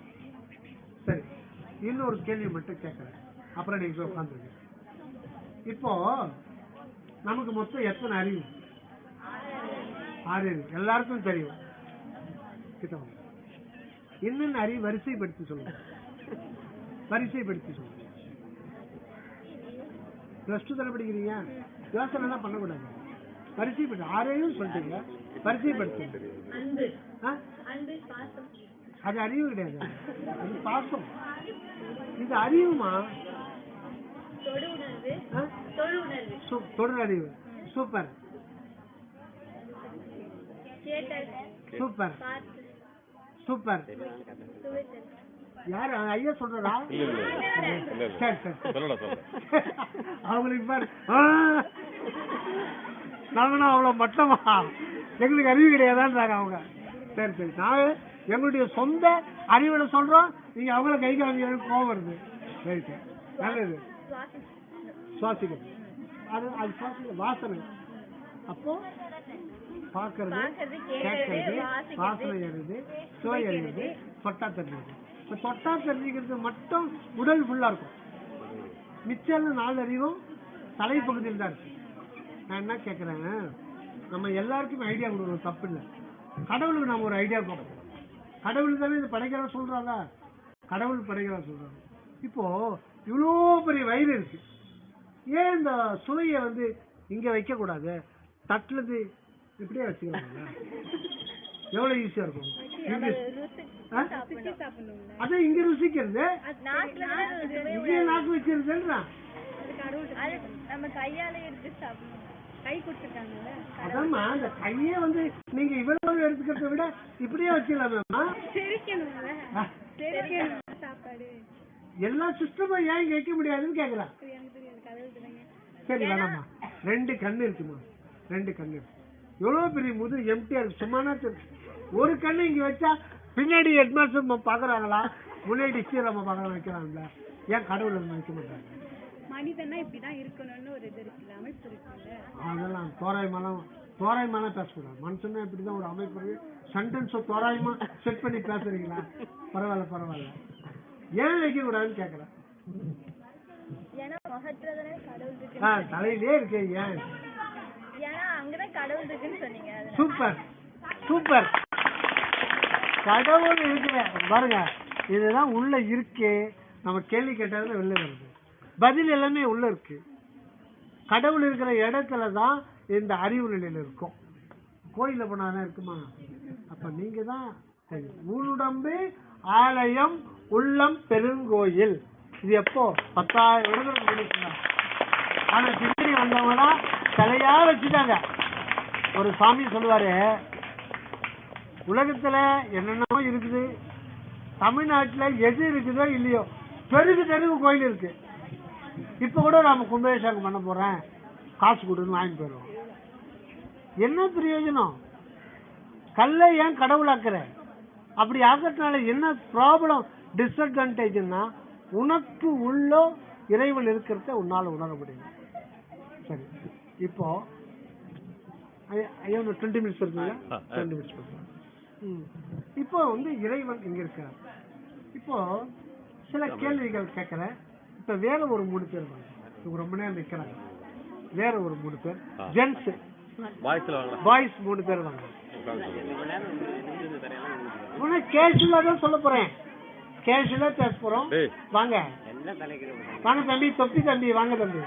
சரி, இன்னொரு கேள்வி மட்டும் கேட்கிறேன், அப்புறம் நீங்க உட்காந்துருங்க. இப்போ நமக்கு மொத்தம் எத்தனை அறிவு? 6 அறிவு. எல்லாருக்கும் தெரியும். என்னென்ன அறிவு வரிசைப்படுத்தி சொல்லுங்க, வரிசைப்படுத்தி சொல்லுங்க. +2 தானே படிக்கிறீங்க, யோசனை எல்லாம் பண்ணக்கூடாது. வரிசைப்படுத்தி 6 அறிவு சொல்லிட்டீங்க, வரிசைப்படுத்தி. அது அறிவு கிடையாது, அது பாசம். இது அறிவுமா? தொடர் அறிவு. Super super super. யாரு ஐயா சொல்றா? சரி சரி, அவங்களுக்கு பாரு, நாங்கனா அவ்வளவு மட்டமா எங்களுக்கு அறிவு கிடையாதான்றாங்க அவங்க. சரி சரி, நான் எங்களுடைய சொந்த அறிவுல சொல்றோம், நீங்க அவங்கள கை காமிக்க கோவம் வருது. ரைட்டு, நல்லது. சுவாசிக்கிறது, அது அது சுவாசிக்க வாசனை. அப்போ பாக்குறது, கேட்கறது, வாசனை அறியுது, சுவை அறியுது, தொட்டா தெரிஞ்சுது. இப்ப தொட்டா தெரிஞ்சுக்கிறது மட்டும் உடல் ஃபுல்லா இருக்கும். மிச்சம் 4 அறிவும் தலைப்பகுதியில் தான் இருக்கு. நான் என்ன கேட்கிறேன், நம்ம எல்லாருக்கும் ஐடியா கொடுக்கணும், தப்பு இல்லை. கடவுளுக்கு நம்ம ஒரு ஐடியா கொடுக்கணும். கடவுள் தானே இது படைக்கிறா சொல்றாங்க, கடவுள் படைக்கிறா சொல்றாங்க. இப்போ இவ்வளோ பெரிய வயிறு இருக்கு, ஏன் இந்த சுவையை வந்து இங்க வைக்க கூடாது? தட்டுலது இப்படியே வச்சுக்கிறாங்க, எவ்வளவு ஈஸியா இருக்கும். அதான் இங்க ருசிக்கிறது, இங்கே நாக்கு வச்சிருக்கேன். அதாம்மா, அந்த கையே வந்து நீங்க இவ்வளவு எடுத்துக்கிறத விட இப்படியே வச்சிடலாமா? எல்லா சிஸ்டமும் ஏன் இங்க வைக்க முடியாதுன்னு கேக்குறேன். சரி வேணாமா, 2 கண்ணு இருக்குமா, 2 கண்ணு இருக்கு. எவ்வளவு பெரிய முது எம்டியா இருக்கு, சும்மானா ஒரு கண்ணு இங்க வச்சா பின்னாடி ஹெட்மாஸ்டர் பாக்குறாங்களா, முன்னாடி நம்ம பாக்குறாங்க வைக்கிறாங்களா? ஏன் கடவுள் வைக்க மாட்டாங்க? மனிதனா இப்படிதான் இருக்கணும்னு ஒரு இது இருக்குல்ல, அமைப்பு இருக்குல்ல. அதெல்லாம் தோராயமான பேசக்கூடாது. மனுஷனா இப்படிதான் ஒரு அமைப்பு இருக்கு. சென்டென்ஸ் தோராயமா செட் பண்ணி பேசுறீங்களா? பரவாயில்ல. ஏன் வைக்க கூடாதுன்னு கேக்குறேன். ஏன்னா முகத்துலதானே கடவுள் இருக்கு. தலையிலே இருக்கு. ஏன்? ஏன்னா அங்கதான் கடவுள் இருக்குன்னு சொன்னீங்க. சூப்பர். கடவுள் இருக்கு பாருங்க, இதுதான் உள்ள இருக்கு. நம்ம கேள்வி கேட்டதுல வெளில வருது, பதில் எல்லாமே உள்ள இருக்கு. கடவுள் இருக்கிற இடத்துலதான் இந்த அறிவு நிலையில இருக்கும். கோயில போனாதான் இருக்குமா? அப்ப நீங்க தான் ஊனுடம்பு ஆலயம் உள்ளம் பெருங்கோயில். இது எப்போ 10,000 வருடங்களுக்கு முன்னாடி. ஆனா பின்னாடி வந்தவங்கன்னா தலையா வச்சுட்டாங்க. ஒரு சாமி சொல்லுவாரு, உலகத்துல என்னென்னமோ இருக்குது, தமிழ்நாட்டுல எது இருக்குதோ இல்லையோ தெருக்கு கோயில் இருக்கு. இப்ப கூட நாம கும்பாபிஷேகம் பண்ண போறேன், காசு கொடுன்னு வாங்கிட்டு போயிடுவோம். என்ன பிரயோஜனம்? கல்லை ஏன் கடவுளாக்குற? அப்படி ஆக்கிறதுனால என்ன ப்ராப்ளம், டிஸ்அட்வான்டேஜ்னா உனக்கு உள்ள இறைவன் இருக்கிறத உன்னால உணர முடியும். சரி, இப்போ 20 மினிட்ஸ் இருக்குல்ல, 20 மினிட்ஸ். இப்போ வந்து இறைவன் இங்க இருக்கார். இப்போ சில கேள்விகள் கேட்கிறேன். இப்ப வேற ஒரு 3 பேர் ரொம்ப நேரம் நிக்கிறாங்க. வேற ஒரு 3 பேர் ஜென்ஸ், பாய்ஸ் 3 பேர் வாங்க. கேஷுவலா தான் சொல்ல போறேன், கேஷுவலா பேச போறோம். வாங்க தம்பி, தொப்பி தம்பி, வாங்க தம்பி.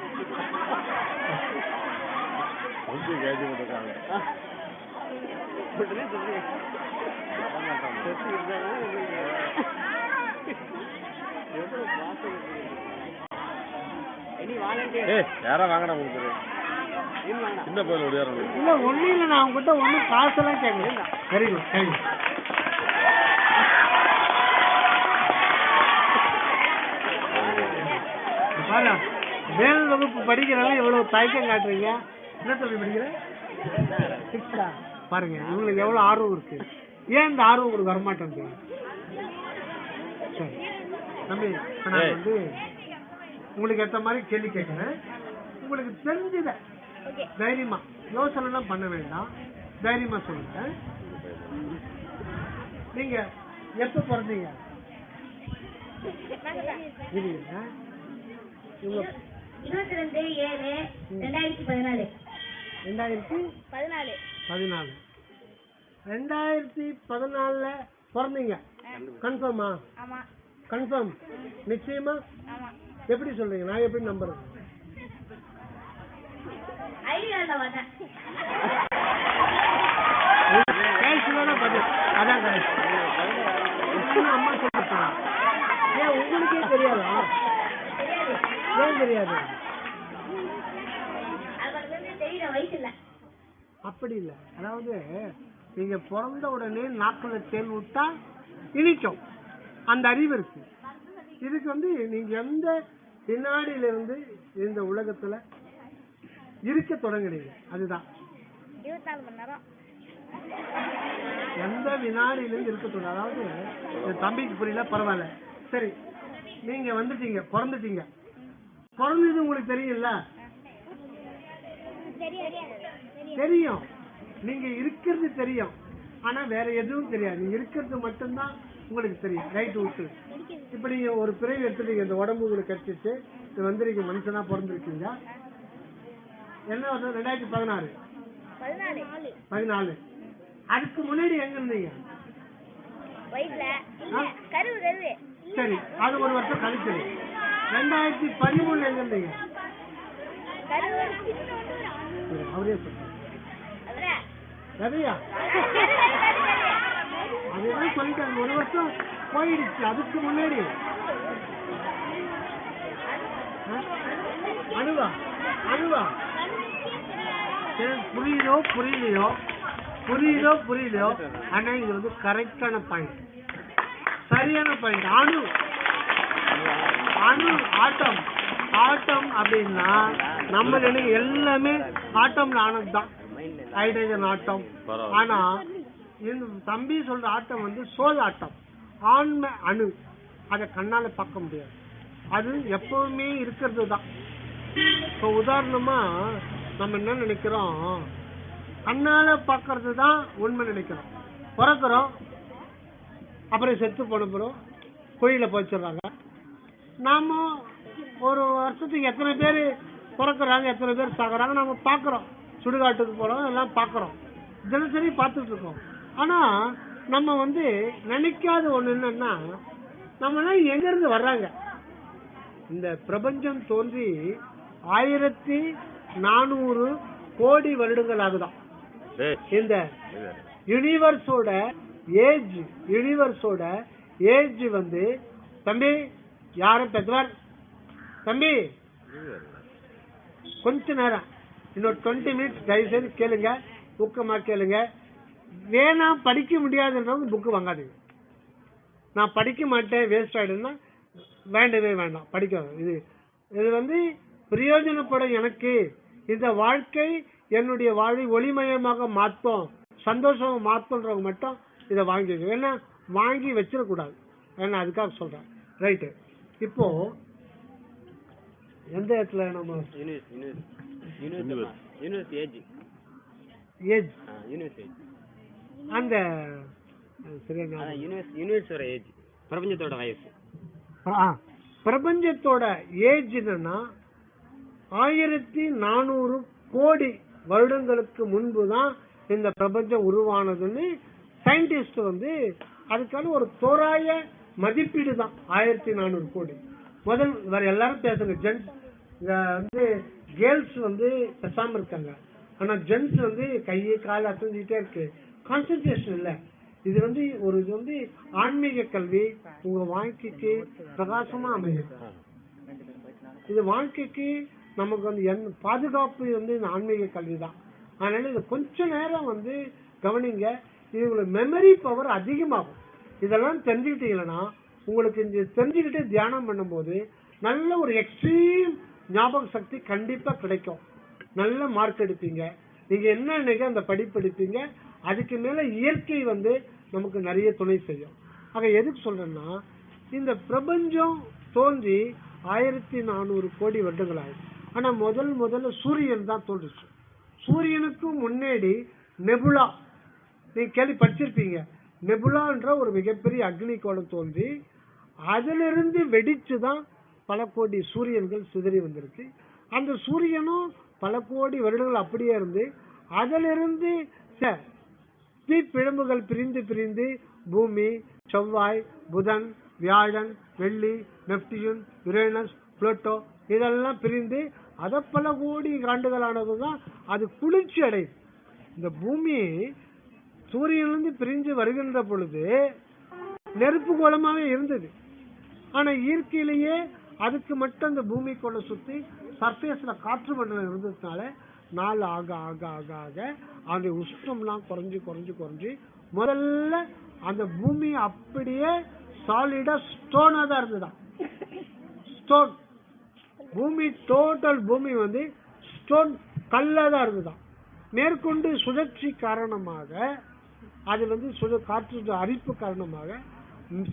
யாரா வாங்கடா உங்களுக்கு சின்ன போயில இல்ல ஒண்ணு இல்ல, நான் உங்ககிட்ட ஒண்ணும் காசெல்லாம் கேட்கல. Very good, thank you. மேல் வகுப்பு படிக்கிறவங்க எவ்வளவு தயக்கம் காட்டுறீங்க. என்ன தம்பி படிக்கிற? 6ஆ? பாருங்க இவங்களுக்கு எவ்வளவு ஆர்வம் இருக்கு. ஏன் இந்த ஆர்வம் உங்களுக்கு வரமாட்டேன்? சரி தம்பி, நான் வந்து உங்களுக்கு ஏற்ற மாதிரி கேள்வி கேட்கிறேன். உங்களுக்கு தெரிஞ்சத தைரியமா, யோசனை எல்லாம் பண்ண வேண்டாம், தைரியமா சொல்லுங்க. நீங்க எப்ப பிறந்தீங்க? 22/7/2014. 2014 பிறந்தீங்க. கன்ஃபார்மா? கன்ஃபார்ம், நிச்சயமா? எப்படி சொல்றீங்க? நான் எப்படி நம்புறேன்? அதான் அம்மா சொல்லிட்டாங்க. ஏன் உங்களுக்கே தெரியாதா? ஏன் தெரியாது? அப்படி இல்ல, அதாவது நீங்க பிறந்த உடனே நாக்குல தேன் விட்டா இனிக்கும், அந்த அறிவு இருக்கு. இதுக்கு வந்து நீங்க எந்த வினாடியில இருந்து இந்த உலகத்துல இருக்க தொடங்குறீங்க, அதுதான் 24 மணி நேரம். எந்த வினாடியிலும் இருக்கட்டும். அதாவது என் தம்பிக்கு புரியல, பரவாயில்ல. சரி, நீங்க வந்துட்டீங்க, பிறந்துட்டீங்க. பிறந்தது உங்களுக்கு தெரியும்ல? தெரியும். நீங்க இருக்கிறது தெரியும், ஆனா வேற எதுவும் தெரியாது. நீங்க இருக்கிறது மட்டும்தான் உங்களுக்கு தெரியும். ரைட் விட்டு இப்ப நீங்க ஒரு பிறவி எடுத்துட்டீங்க, இந்த உடம்பு உங்களுக்கு கிடைச்சிச்சு, இது வந்து நீங்க மனுஷனா பிறந்திருக்கீங்க. என்ன வருஷம்? 2016 14. அதுக்கு முன்னாடி எங்க இருந்தீங்க? சரி, அது ஒரு வருஷம் கழிச்சு. 2013 எங்க இருந்தீங்க? அவரே ரவியா அதுதான் சொல்லிட்டாங்க. ஒரு வருஷம் போயிடுச்சு. அதுக்கு முன்னாடி அணுவா அணுவா புரியுதோ புரியலையோ ஆனா இது வந்து கரெக்டான பாயிண்ட், சரியான பாயிண்ட். அணு ஆட்டம் அப்படின்னா நம்ம எல்லாமே ஆட்டம்ல ஆனது தான், ஹைட்ரஜன் ஆட்டம். ஆனா இந்த தம்பி சொல்ற ஆட்டம் வந்து சோல் ஆட்டம், ஆன்ம அணு. அதை கண்ணால பார்க்க முடியாது, அது எப்பவுமே இருக்கிறது தான். இப்போ உதாரணமா நம்ம என்ன நினைக்கிறோம், கண்ணால பாக்கிறது தான் உண்மை நினைக்கிறோம். பிறக்கிறோம், அப்புறம் செத்து போன பிறகு கோயில போச்சிடுறாங்க. நாம ஒரு வருஷத்துக்கு எத்தனை பேர் பிறக்கிறாங்க, எத்தனை பேர் சாகுறாங்க நாம பாக்குறோம். சுடுகாட்டுக்கு போறோம், எல்லாம் பாக்குறோம், தினசரி பார்த்துட்டு இருக்கோம். ஆனா நம்ம வந்து நினைக்காத ஒண்ணு என்னன்னா, நம்ம எல்லாம் எங்க இருந்து வர்றாங்க? இந்த பிரபஞ்சம் தோன்றி 1400 கோடி வருடங்கள் ஆகுதான். இந்த யூனிவர்ஸோட ஏஜ் வந்து, தம்பி யாரும் பெற்றவர் தம்பி கொஞ்ச நேரம், இன்னொரு 20 மினிட்ஸ் தயவு செய்து கேளுங்க, ஊக்கமா கேளுங்க. வேணா படிக்க முடியாதுன்றவங்க புக்கு வாங்காதீங்க. நான் படிக்க மாட்டேன், வேஸ்ட் ஆயிடுன்னா வேண்டவே வேண்டாம், படிக்க. இது வந்து பிரயோஜனப்படும். எனக்கு இந்த வாழ்க்கை என்னுடைய வாழ்வை ஒளிமயமாக மாற்றும், சந்தோஷமா மாற்றன்றவங்க மட்டும் இதை வாங்கிக்க. ஏன்னா வாங்கி வச்சிடக்கூடாது, ஏன்னா அதுக்காக சொல்றேன். ரைட்டு. இப்போ எந்த இடத்துல நம்ம அந்த பிரபஞ்சத்தோட வயசு, பிரபஞ்சத்தோட ஏஜ் என்னன்னா 1400 கோடி வருடங்களுக்கு முன்புதான் இந்த பிரபஞ்சம் உருவானதுன்னு சயின்டிஸ்ட் வந்து அதுக்கான ஒரு தோராய மதிப்பீடு தான் 1400 கோடி. முதல் வேற எல்லாரும் பேசுங்க, ஜென்ஸ் வந்து கேர்ள்ஸ் வந்து பேசாம இருக்காங்க, ஆனா ஜென்ஸ் வந்து கையை கால அசைஞ்சிட்டே இருக்கு, கான்சென்ட்ரேஷன் இல்ல. இது வந்து இது வந்து ஆன்மீக கல்வி, உங்க வாழ்க்கைக்கு பிரகாசமா அமையும். இது வாழ்க்கைக்கு நமக்கு வந்து பாதுகாப்பு வந்து இந்த ஆன்மீக கல்வி தான். அதனால இது கொஞ்ச நேரம் வந்து கவனிங்க, இது மெமரி பவர் அதிகமாகும். இதெல்லாம் தெரிஞ்சுக்கிட்டீங்கன்னா உங்களுக்கு இந்த தெரிஞ்சுக்கிட்டே தியானம் பண்ணும்போது நல்ல ஒரு எக்ஸ்ட்ரீம் ஞாபக சக்தி கண்டிப்பா கிடைக்கும். நல்ல மார்க் எடுப்பீங்க. நீங்க என்ன நினைக்க அந்த படிப்பு எடுப்பீங்க. அதுக்கு மேல இயற்கை வந்து நமக்கு நிறைய துணை செய்யும். ஆக எதுக்கு சொல்றேன்னா, இந்த பிரபஞ்சம் தோன்றி 1400 கோடி வருடங்கள் ஆயிடுச்சு. ஆனா முதல்ல சூரியன் தான் தோன்றுச்சு. சூரியனுக்கும் முன்னாடி நெபுலா, நீங்க கேள்வி படிச்சிருப்பீங்க, நெபுலான்ற ஒரு மிகப்பெரிய அக்னி கோளம் தோன்றி அதிலிருந்து வெடிச்சுதான் பல கோடி சூரியன்கள் சிதறி வந்திருக்கு. அந்த சூரியனும் பல கோடி வருடங்கள் அப்படியே இருந்து அதிலிருந்து தீப்பிழம்புகள் பிரிந்து பூமி, செவ்வாய், புதன், வியாழன், வெள்ளி, நெப்டியூன், யுரேனஸ், புளூட்டோ இதெல்லாம் பிரிந்து அத பல கோடி ஆண்டுகளானதுதான் அது குளிர்ச்சி அடையுது. இந்த பூமி சூரியனிலிருந்து பிரிஞ்சு வருகின்ற பொழுது நெருப்பு கோலமாவே இருந்தது. ஆனா இயற்கையிலேயே அதுக்கு மட்டும் அந்த பூமிக்குள்ள சுத்தி சர்ஃபேஸ்ல காற்று மண்டலம் இருந்ததுனால நாள் ஆக ஆக ஆக ஆக அந்த உஷ்ணம்லாம் குறைஞ்சு முதல்ல அந்த பூமி அப்படியே சாலிடா ஸ்டோனா தான் இருந்ததுதான். ஸ்டோன் பூமி, டோட்டல் பூமி வந்து ஸ்டோன் கல்லா தான் இருந்ததுதான். மேற்கொண்டு சுழற்சி காரணமாக அது காற்று அரிப்பு காரணமாக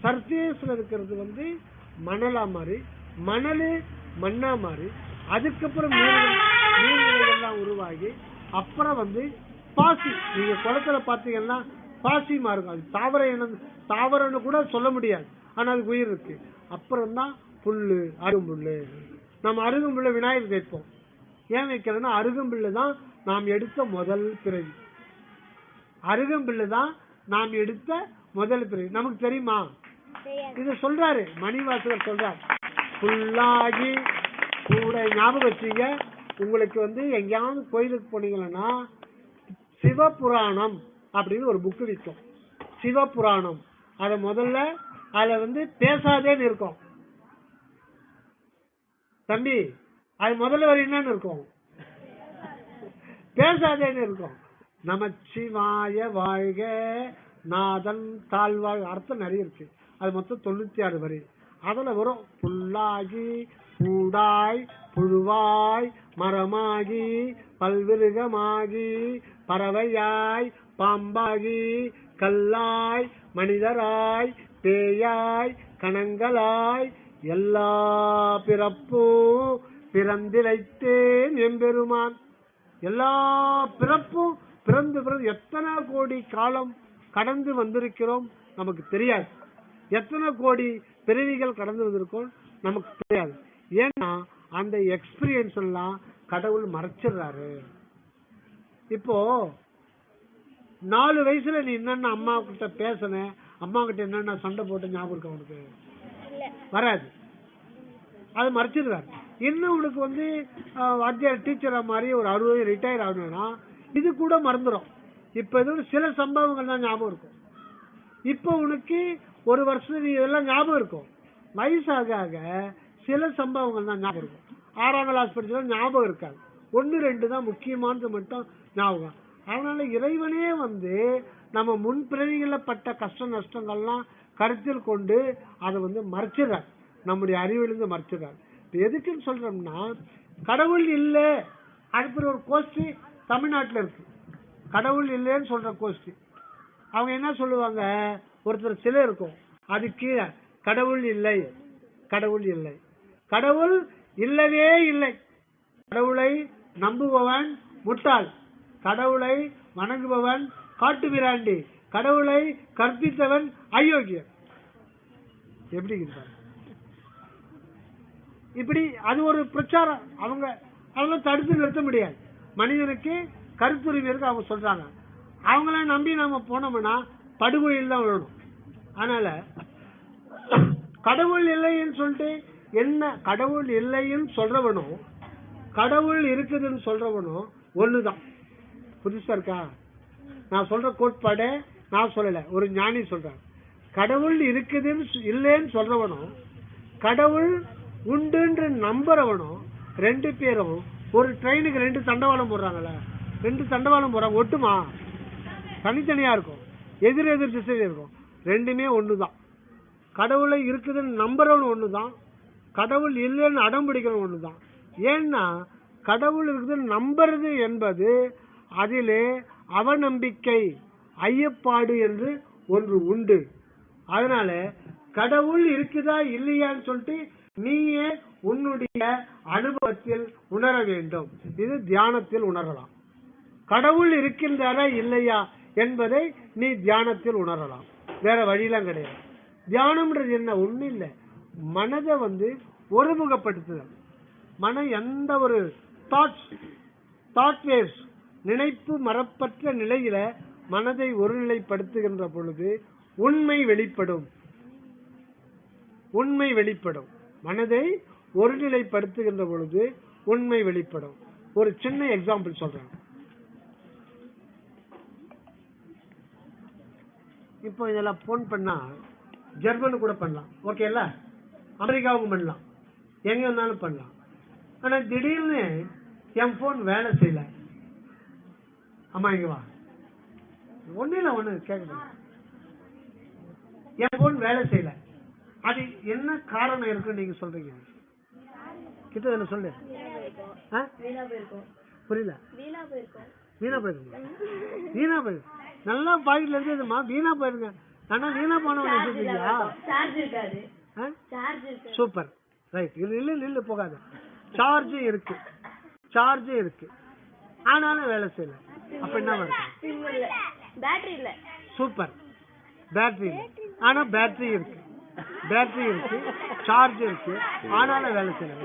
சர்ஃபேஸ்ல இருக்கிறது மணலா மாறி, மணலு மண்ணா மாறி, அதுக்கப்புறம் நீர்நிலைகள்லாம் உருவாகி அப்புறம் பாசி. நீங்க குளத்துல பாத்தீங்கன்னா பாசி மாறும். அது தாவரம்னு கூட சொல்ல முடியாது, ஆனா அதுக்கு உயிர் இருக்கு. அப்புறம் தான் புல்லு, அருகம்புல்லு. நம்ம அருகம்புல்ல விநாயகர் வைப்போம். ஏன் வைக்கிறதுன்னா அருகம்புல்லு தான் நாம் எடுத்த முதல் பிறவி. அருகம்புல்லு தான் நாம் எடுத்த முதல் பிறவி. நமக்கு தெரியுமா? இது சொல்றாரு மணிவாசகர் சொல்றாரு. புல்லாகி கூட ஞாபகம் வச்சீங்க. உங்களுக்கு எங்கேயாவது கோயிலுக்கு போனீங்கன்னா சிவபுராணம் அப்படின்னு ஒரு புக்கு விற்கும். சிவபுராணம். அத முதல்ல அதுல பேசாதேன்னு இருக்கும் தம்பி. அது முதல்ல வரை என்னன்னு இருக்கும்? பேசாதேன்னு இருக்கும். நமச்சிவாய வாழ்க நாதன் தாழ்வாழ். அர்த்தம் நிறைய இருக்கு. அது மொத்தம் 96 வரி. அதுல வரும் புல்லாகி பூடாய் புழுவாய் மரமாகி பல்விருகமாகி பறவையாய் பாம்பாகி கல்லாய் மனிதராய் பேயாய் கணங்களாய் எல்லா பிறப்பும் பிறந்திழைத்தேன் எம்பெருமான். எல்லா பிறப்பும் பிறந்து எத்தனை கோடி காலம் கடந்து வந்திருக்கிறோம் நமக்கு தெரியாது. எத்தனை கோடி பிறவிகள் கடந்து வந்திருக்கோம் நமக்கு தெரியாது. ஏன்னா அந்த எக்ஸ்பீரியன்ஸ் எல்லாம் கடவுள் மறைச்சிடுறாரு. இப்போ 4 வயசுல நீ என்னென்ன அம்மா கிட்ட பேசுன, அம்மா கிட்ட என்னென்ன சண்டை போட்டு ஞாபகம் இருக்கு உனக்கு? வராது. அது மறைச்சிடுறாரு. இன்னும் உனக்கு வாத்தியார் டீச்சரா மாதிரி ஒரு 60 ரிட்டையர் ஆகணும்னா இது கூட மறந்துடும். இப்ப இது சில சம்பவங்கள் தான் ஞாபகம் இருக்கும். இப்ப உனக்கு ஒரு வருஷத்துக்கு இதெல்லாம் ஞாபகம் இருக்கும். வயசாக ஆக சில சம்பவங்கள் தான் ஞாபகம் இருக்கும். 6ஆம் கிளாஸ் படிச்சா ஞாபகம் இருக்காது. 1, 2 தான் முக்கியமானது மட்டும் ஞாபகம். அதனால இறைவனே நம்ம முன்பிறவிகள பட்ட கஷ்ட நஷ்டங்கள்லாம் கருத்தில் கொண்டு அதை மறைச்சிடறார். நம்முடைய அறிவிலிருந்து மறைச்சிடறார். எதுக்குன்னு சொல்றோம்னா கடவுள் இல்லை. அடுத்த ஒரு கோஷ்டி தமிழ்நாட்டில் இருக்கு. கடவுள் இல்லைன்னு சொல்ற கோஷ்டி. அவங்க என்ன சொல்லுவாங்க? ஒருத்தர் சிலை இருக்கும், அது கீழே கடவுள் இல்லை, கடவுள் இல்லை, கடவுள் இல்லவே இல்லை. கடவுளை நம்புபவன் முட்டாள், கடவுளை வணங்குபவன் காட்டு மிராண்டி, கடவுளை கற்பித்தவன் அயோக்கியன். எப்படி இப்படி அது ஒரு பிரச்சாரம். அவங்க அதெல்லாம் தடுத்து நிறுத்த முடியாது. மனிதனுக்கு கருத்துரிமை இருக்கு அவங்க சொல்றாங்க. அவங்கள நம்பி நாம போனோம்னா படுகொலையில் தான் விழணும். அதனால கடவுள் இல்லைன்னு சொல்லிட்டு என்ன, கடவுள் இல்லைன்னு சொல்றவனும் கடவுள் இருக்குதுன்னு சொல்றவனும் ஒண்ணுதான். புதுசா இருக்கா? நான் சொல்ற கோட்பாடு நான் சொல்லல, ஒரு ஞானி சொல்றேன். கடவுள் இருக்குதுன்னு இல்லைன்னு சொல்றவனும் கடவுள் உண்டு நம்புறவனும் 2 பேரும் ஒரு ட்ரெயினுக்கு 2 தண்டவாளம் போடுறாங்கல்ல, 2 தண்டவாளம் போடுறாங்க. ஒட்டுமா? தனித்தனியா இருக்கும், எதிர் எதிர் திசையில இருக்கும். ரெண்டுமே ஒண்ணுதான். கடவுளை இருக்குதுன்னு நம்புறவன் ஒண்ணுதான், கடவுள் இல்லைன்னு அடம் பிடிக்கிறவன் ஒண்ணுதான். ஏன்னா கடவுள் இருக்குதுன்னு நம்புறது என்பது அதிலே அவநம்பிக்கை, ஐயப்பாடு என்று ஒன்று உண்டு. அதனால கடவுள் இருக்குதா இல்லையான்னு சொல்லிட்டு நீயே உன்னுடைய அனுபவத்தில் உணர வேண்டும். இது தியானத்தில் உணரலாம். கடவுள் இருக்கின்றாரா இல்லையா என்பதை நீ தியானத்தில் உணரலாம். வேற வழியெல்லாம் கிடையாது. தியானம்ன்றது என்ன? ஒண்ணு இல்லை, மனதை ஒருமுகப்படுத்துதல். மன எந்த ஒரு தாட் வேவ்ஸ், நினைப்பு மரப்பற்ற நிலையில மனதை ஒருநிலைப்படுத்துகின்ற பொழுது உண்மை வெளிப்படும். உண்மை வெளிப்படும். மனதை ஒருநிலைப்படுத்துகின்ற பொழுது உண்மை வெளிப்படும். ஒரு சின்ன எக்ஸாம்பிள் சொல்றேன். இப்போ இதெல்லாம் போன் பண்ணா ஜெர்மனு கூட பண்ணலாம், ஓகே இல்ல? அமெரிக்காவுக்கும் பண்ணலாம், எங்க இருந்தாலும் பண்ணலாம். ஆனா திடீர்னு என் போன் வேலை செய்யல. அம்மா இங்க வா, ஒண்ணு இல்ல, ஒண்ணு கேட்க, என் போன் வேலை செய்யல. அது என்ன காரணம் இருக்குன்னு நீங்க சொல்றீங்க? கிட்ட சொல்லு. புரியல. வீணா போயிருங்க, வீணா போயிரு. நல்லா பாக்கெட்ல இருந்ததுமா வீணா போயிருங்க. ஆனா வீணா போனவங்க வச்சிருக்கீங்களா? Super, right. இல்ல போகாது. சார்ஜ் இருக்கு, சார்ஜ் இருக்கு, ஆனாலும் வேலை செய்யல. அப்ப என்ன பண்ணுங்க? பேட்டரி இல்ல. சூப்பர், பேட்டரி இல்ல, ஆனா பேட்டரி இருக்கு, பேட்டரி இருக்கு, சார்ஜ் இருக்கு, ஆனாலும் வேலை செய்யல.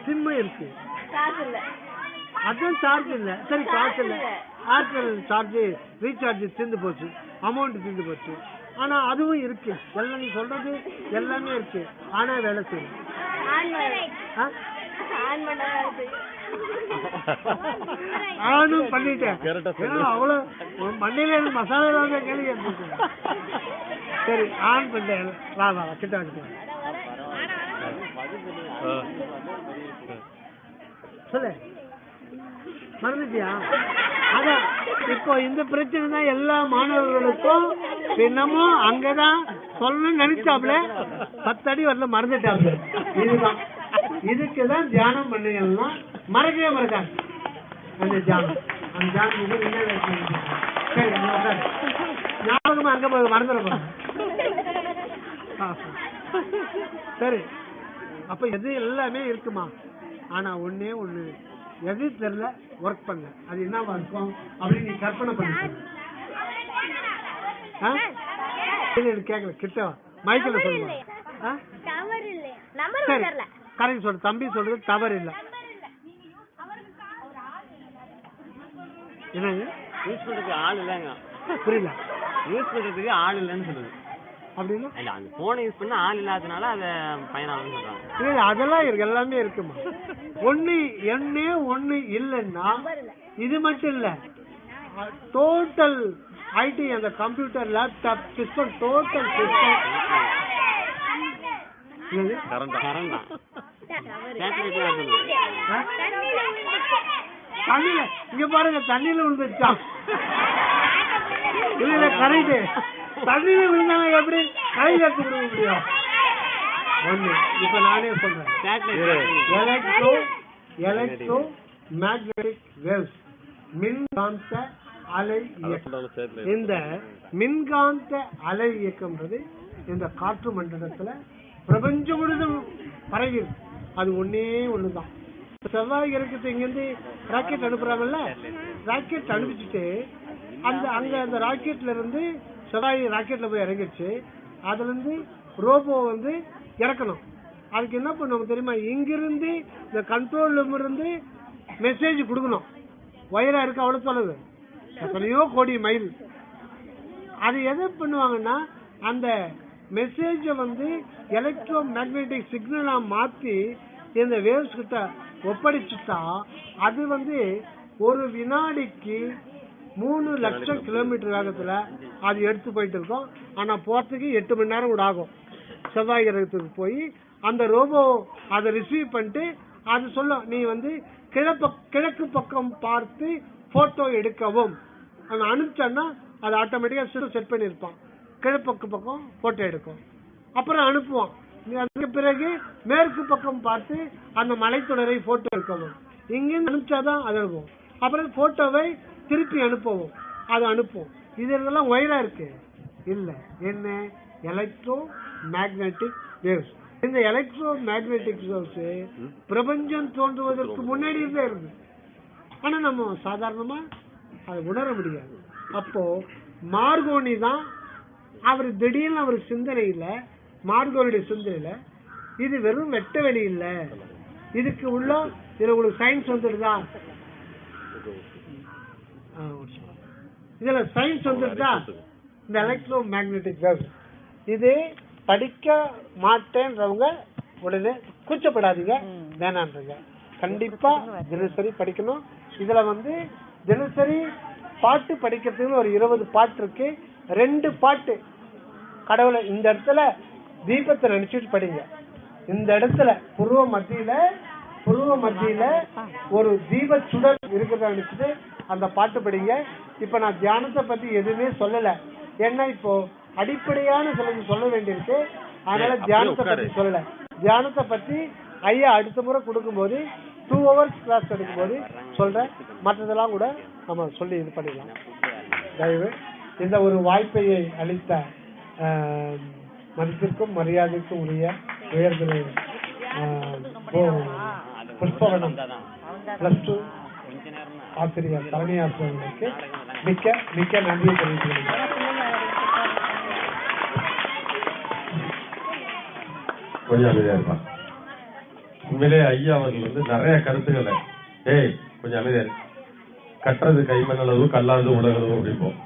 சிம் இருக்கு, அதான் சார்ஜ் இல்ல. சரி, காசு இல்ல. ஏர்டெல் சார்ஜ் ரீசார்ஜ் தீர்ந்து போச்சு, அமௌண்ட் தீர்ந்து போச்சு. ஆனா அதுவும் இருக்கு, எல்லாம் நீ சொல்றது எல்லாமே இருக்கு, ஆனா வேலை செய்யல. ஆனும் பண்ணிட்டேன், அவ்வளவு மண்டையில மசாலா கேள்வி கேட்டு. சரி, ஆன் பண்ணிட்டேன். வா வா கிட்ட வந்து சொல்லு, மறந்துட்டியா? அதான் இப்போ இந்த பிரச்சனை தான் எல்லா மாணவர்களுக்கும். என்னமோ அங்கதான் சொல்லணும்னு நினைச்சாப்ல 10 அடி வரல, மறந்துட்டாப்ல. இதுதான், இதுக்குதான் தியானம் பண்ணுங்கன்னா மறக்கவே மறக்காது அந்த தியானம். அந்த தியானம் சரி, ஞாபகமா அங்க போய் மறந்துட. சரி, அப்ப எது எல்லாமே இருக்குமா? ஆனா ஒண்ணே ஒண்ணு எது தெரியல, ஒர்க் பண்ணல. அது என்னவா இருக்கும் அப்படின்னு நீ கற்பனை பண்ண. கேட்கல, கிட்ட மைக்கில் சொல்லுங்க. சரி, கரெக்ட் சொல்லு. தம்பி சொல்றது தவறு இல்லை. என்னங்க யூஸ் பண்றதுக்கு ஆள் இல்லைங்க. புரியல. யூஸ் பண்றதுக்கு ஆள் இல்லைன்னு சொல்லுது. அப்படின்னா இல்ல, அந்த போனை யூஸ் பண்ண ஆள் இல்லாதனால அதை பயனாளன்னு சொல்றாங்க. இல்ல, அதெல்லாம் இருக்கு, எல்லாமே இருக்குமா. ஒண்ணு இல்லைன்னா இது மட்டும் இல்ல, டோட்டல் ஐடி, அந்த computer, laptop system, total system. தண்ணியில இங்க பாருங்க, தண்ணியில விழுந்துச்சான். இல்ல கரெக்ட், தண்ணியில விழுந்தாங்க எப்படி கை கட்டு கொடுக்க முடியும்? ஒண்ணு இப்ப நானே சொல்றேன், எலக்ட்ரோ மேக்னெட்டிக் வேவ்ஸ், மின்காந்த அலை இயக்கம். இந்த மின்காந்த அலை இயக்கம்ன்றது இந்த காற்று மண்டலத்துல பிரபஞ்சம் முழுதும் பரவி, அது ஒன்னே ஒண்ணுதான். செவ்வாய் இறக்கத்தை இங்கிருந்து ராக்கெட் அனுப்புறாங்கல்ல, ராக்கெட் அனுப்பிச்சுட்டு அந்த ராக்கெட்ல இருந்து செவ்வாய் ராக்கெட்ல போய் இறங்கிடுச்சு. அதுல இருந்து ரோபோ இறக்கணும். அதுக்கு என்ன பண்ணுவோம் தெரியுமா? இங்கிருந்து இந்த கண்ட்ரோல் ரூம் இருந்து மெசேஜ் கொடுக்கணும். வயரா இருக்கு, அவ்வளவு தொலைவு, எத்தனையோ கோடி மைல். அது எதை பண்ணுவாங்கன்னா, அந்த மெசேஜ எலக்ட்ரோ மேக்னெட்டிக் சிக்னலா மாத்தி இந்த வேவ்ஸ் கிட்ட ஒப்படைச்சுட்டா, அது ஒரு வினாடிக்கு 3 லட்சம் கிலோமீட்டர் வேகத்துல அது எடுத்து போயிட்டு இருக்கும். ஆனா போறதுக்கு 8 மணி நேரம் கூட ஆகும். செவ்வாய் கிரகத்துக்கு போய் அந்த ரோபோ அதை ரிசீவ் பண்ணிட்டு அது சொல்லும், நீ கிழக்கு பக்கம் பார்த்து போட்டோ எடுக்கவும். அனுப்பிச்சோன்னா அது ஆட்டோமேட்டிக்கா செட் பண்ணிருப்பான், கிழக்கு பக்கம் போட்டோ எடுக்கும். அப்புறம் அனுப்புவான். அதுக்கு பிறகு மேற்கு பக்கம் பார்த்து அந்த மலைத்தொடரை போட்டோ எடுக்கவும். இங்கிருந்து அனுப்பிச்சாதான் அது அனுப்புவோம். அப்புறம் போட்டோவை திருப்பி அனுப்பவும், அது அனுப்புவோம். இதெல்லாம் ஒயரா இருக்கு இல்ல, என்ன எலக்ட்ரோ மேக்னெட்டிக் வேவ்ஸ். இந்த எலக்ட்ரோ மேக்னெட்டிக் வேவ்ஸ் பிரபஞ்சம் தோன்றுவதற்கு முன்னாடி இருந்தே இருக்கு. ஆனா நம்ம சாதாரணமா அதை உணர முடியாது. அப்போ மார்கோனி தான் அவர் திடீர்னு அவர் சிந்தனையில, மார்கோனியுடைய சிந்தனையில, இது வெறும் வெட்ட வெளி இல்ல, இதுக்கு உள்ள இதுல உங்களுக்கு சயின்ஸ் வந்துடுதா, இதுல சயின்ஸ் வந்துடுதா, இந்த எலக்ட்ரோ மேக்னெட்டிக் வேவ்ஸ். இது படிக்க மாட்டேன்றவங்க உடனே கூச்சப்படாதீங்க, வேணான்றீங்க. கண்டிப்பா தினசரி படிக்கணும். இதுல தினசரி பாட்டு படிக்கிறதுக்கு ஒரு 20 பாட்டு இருக்கு. 2 பாட்டு கடவுளை இந்த இடத்துல தீபத்தை நினைச்சிட்டு படிங்க. இந்த இடத்துல புருவ மத்தியில ஒரு தீப சுடர் இருக்கிறத நினைச்சிட்டு அந்த பாட்டு படிங்க. இப்ப நான் தியானத்தை பத்தி எதுவுமே சொல்லல, ஏன்னா இப்போ அடிப்படையான சிலது சொல்ல வேண்டியிருக்கு. அதனால தியானத்தை பத்தி சொல்லல. தியானத்தை பத்தி ஐயா அடுத்த முறை கொடுக்கும் போது 2 hours கிளாஸ் எடுக்கும்போது சொல்றேன். மற்றதெல்லாம் கூட நம்ம சொல்லி இது பண்ணிடலாம். தயவு இந்த ஒரு வாய்ப்பை அளித்த மதிப்பிற்கும் மரியாதைக்கும் உரிய உயர்திரு புஷ்பவனம் +2 ஆசிரியர் தலைமை ஆசிரியர்களுக்கு மிக்க மிக்க நன்றியை தெரிவித்துள்ளேன். கொஞ்சம் அமைதியா இருப்பான். உண்மையிலே ஐயா அவர்கள் நிறைய கருத்துக்களை கொஞ்சம் அமைதியா இருக்கு. கட்டுறது கைமண்ணளவு கல்லாதது உலகளவு அப்படிப்போம்.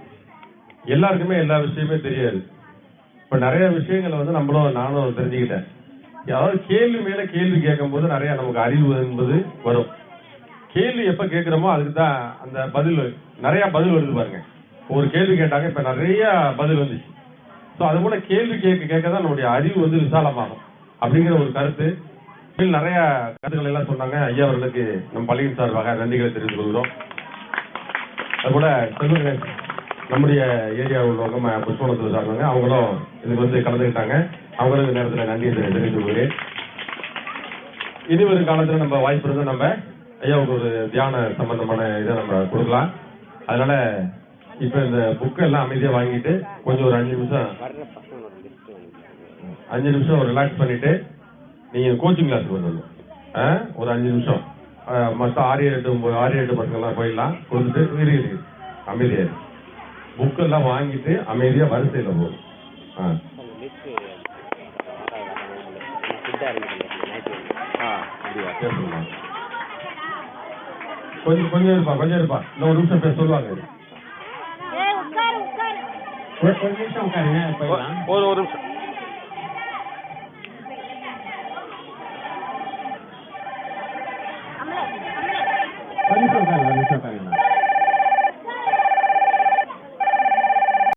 எல்லாருக்குமே எல்லா விஷயமே தெரியாது. இப்ப நிறைய விஷயங்களை நானும் தெரிஞ்சுக்கிட்டேன். அதாவது கேள்வி மேல கேள்வி கேட்கும் போது நிறைய நமக்கு அறிவு என்பது வரும். கேள்வி எப்ப கேட்கிறோமோ அதுக்குதான் அந்த பதில் நிறைய பதில் வருது பாருங்க. ஒரு கேள்வி கேட்டாங்க, இப்ப நிறைய பதில் வந்துச்சு. அது கூட கேள்வி கேட்கதான் நம்முடைய அறிவு விசாலமாகும் அப்படிங்கிற ஒரு கருத்து. நிறைய கருத்துக்கள் எல்லாம் சொன்னாங்க. ஐயா அவர்களுக்கு நம் பள்ளியின் சார்பாக நன்றிகளை தெரிவித்துக் கொள்கிறோம். அது கூட நம்முடைய ஏரியாவில் உள்ளவங்க புஷ்பவனத்தில் சார்பாங்க, அவங்களும் இதுக்கு கலந்துக்கிட்டாங்க. அவங்களுக்கு நேரத்தில் நன்றியை தெரிவித்துக் கொள்கிறேன். இனி ஒரு காலத்துல நம்ம வாய்ப்பு இருந்தா நம்ம ஐயாவுக்கு ஒரு தியான சம்பந்தமான இதை நம்ம கொடுக்கலாம். அதனால இப்ப இந்த புக் எல்லாம் அமைதியா வாங்கிட்டு கொஞ்சம் ஒரு 5 நிமிஷம் ரிலாக்ஸ் பண்ணிட்டு நீங்க கோச்சிங் கிளாஸுக்கு வரணும். ஒரு 5 நிமிஷம் மற்ற 6-8 பசங்கள்லாம் போயிடலாம். கொடுத்துட்டு இருக்கு அமைதியா புக் எல்லாம் வாங்கிட்டு அமைதியா வரிசையில போகும். கொஞ்சம் இருப்பா இன்னும் ஒரு நிமிஷம் பேச சொல்லுவாங்க. ஒரு நிமிஷம் உட்காருங்க, போயிடலாம். ஒரு நிமிஷம்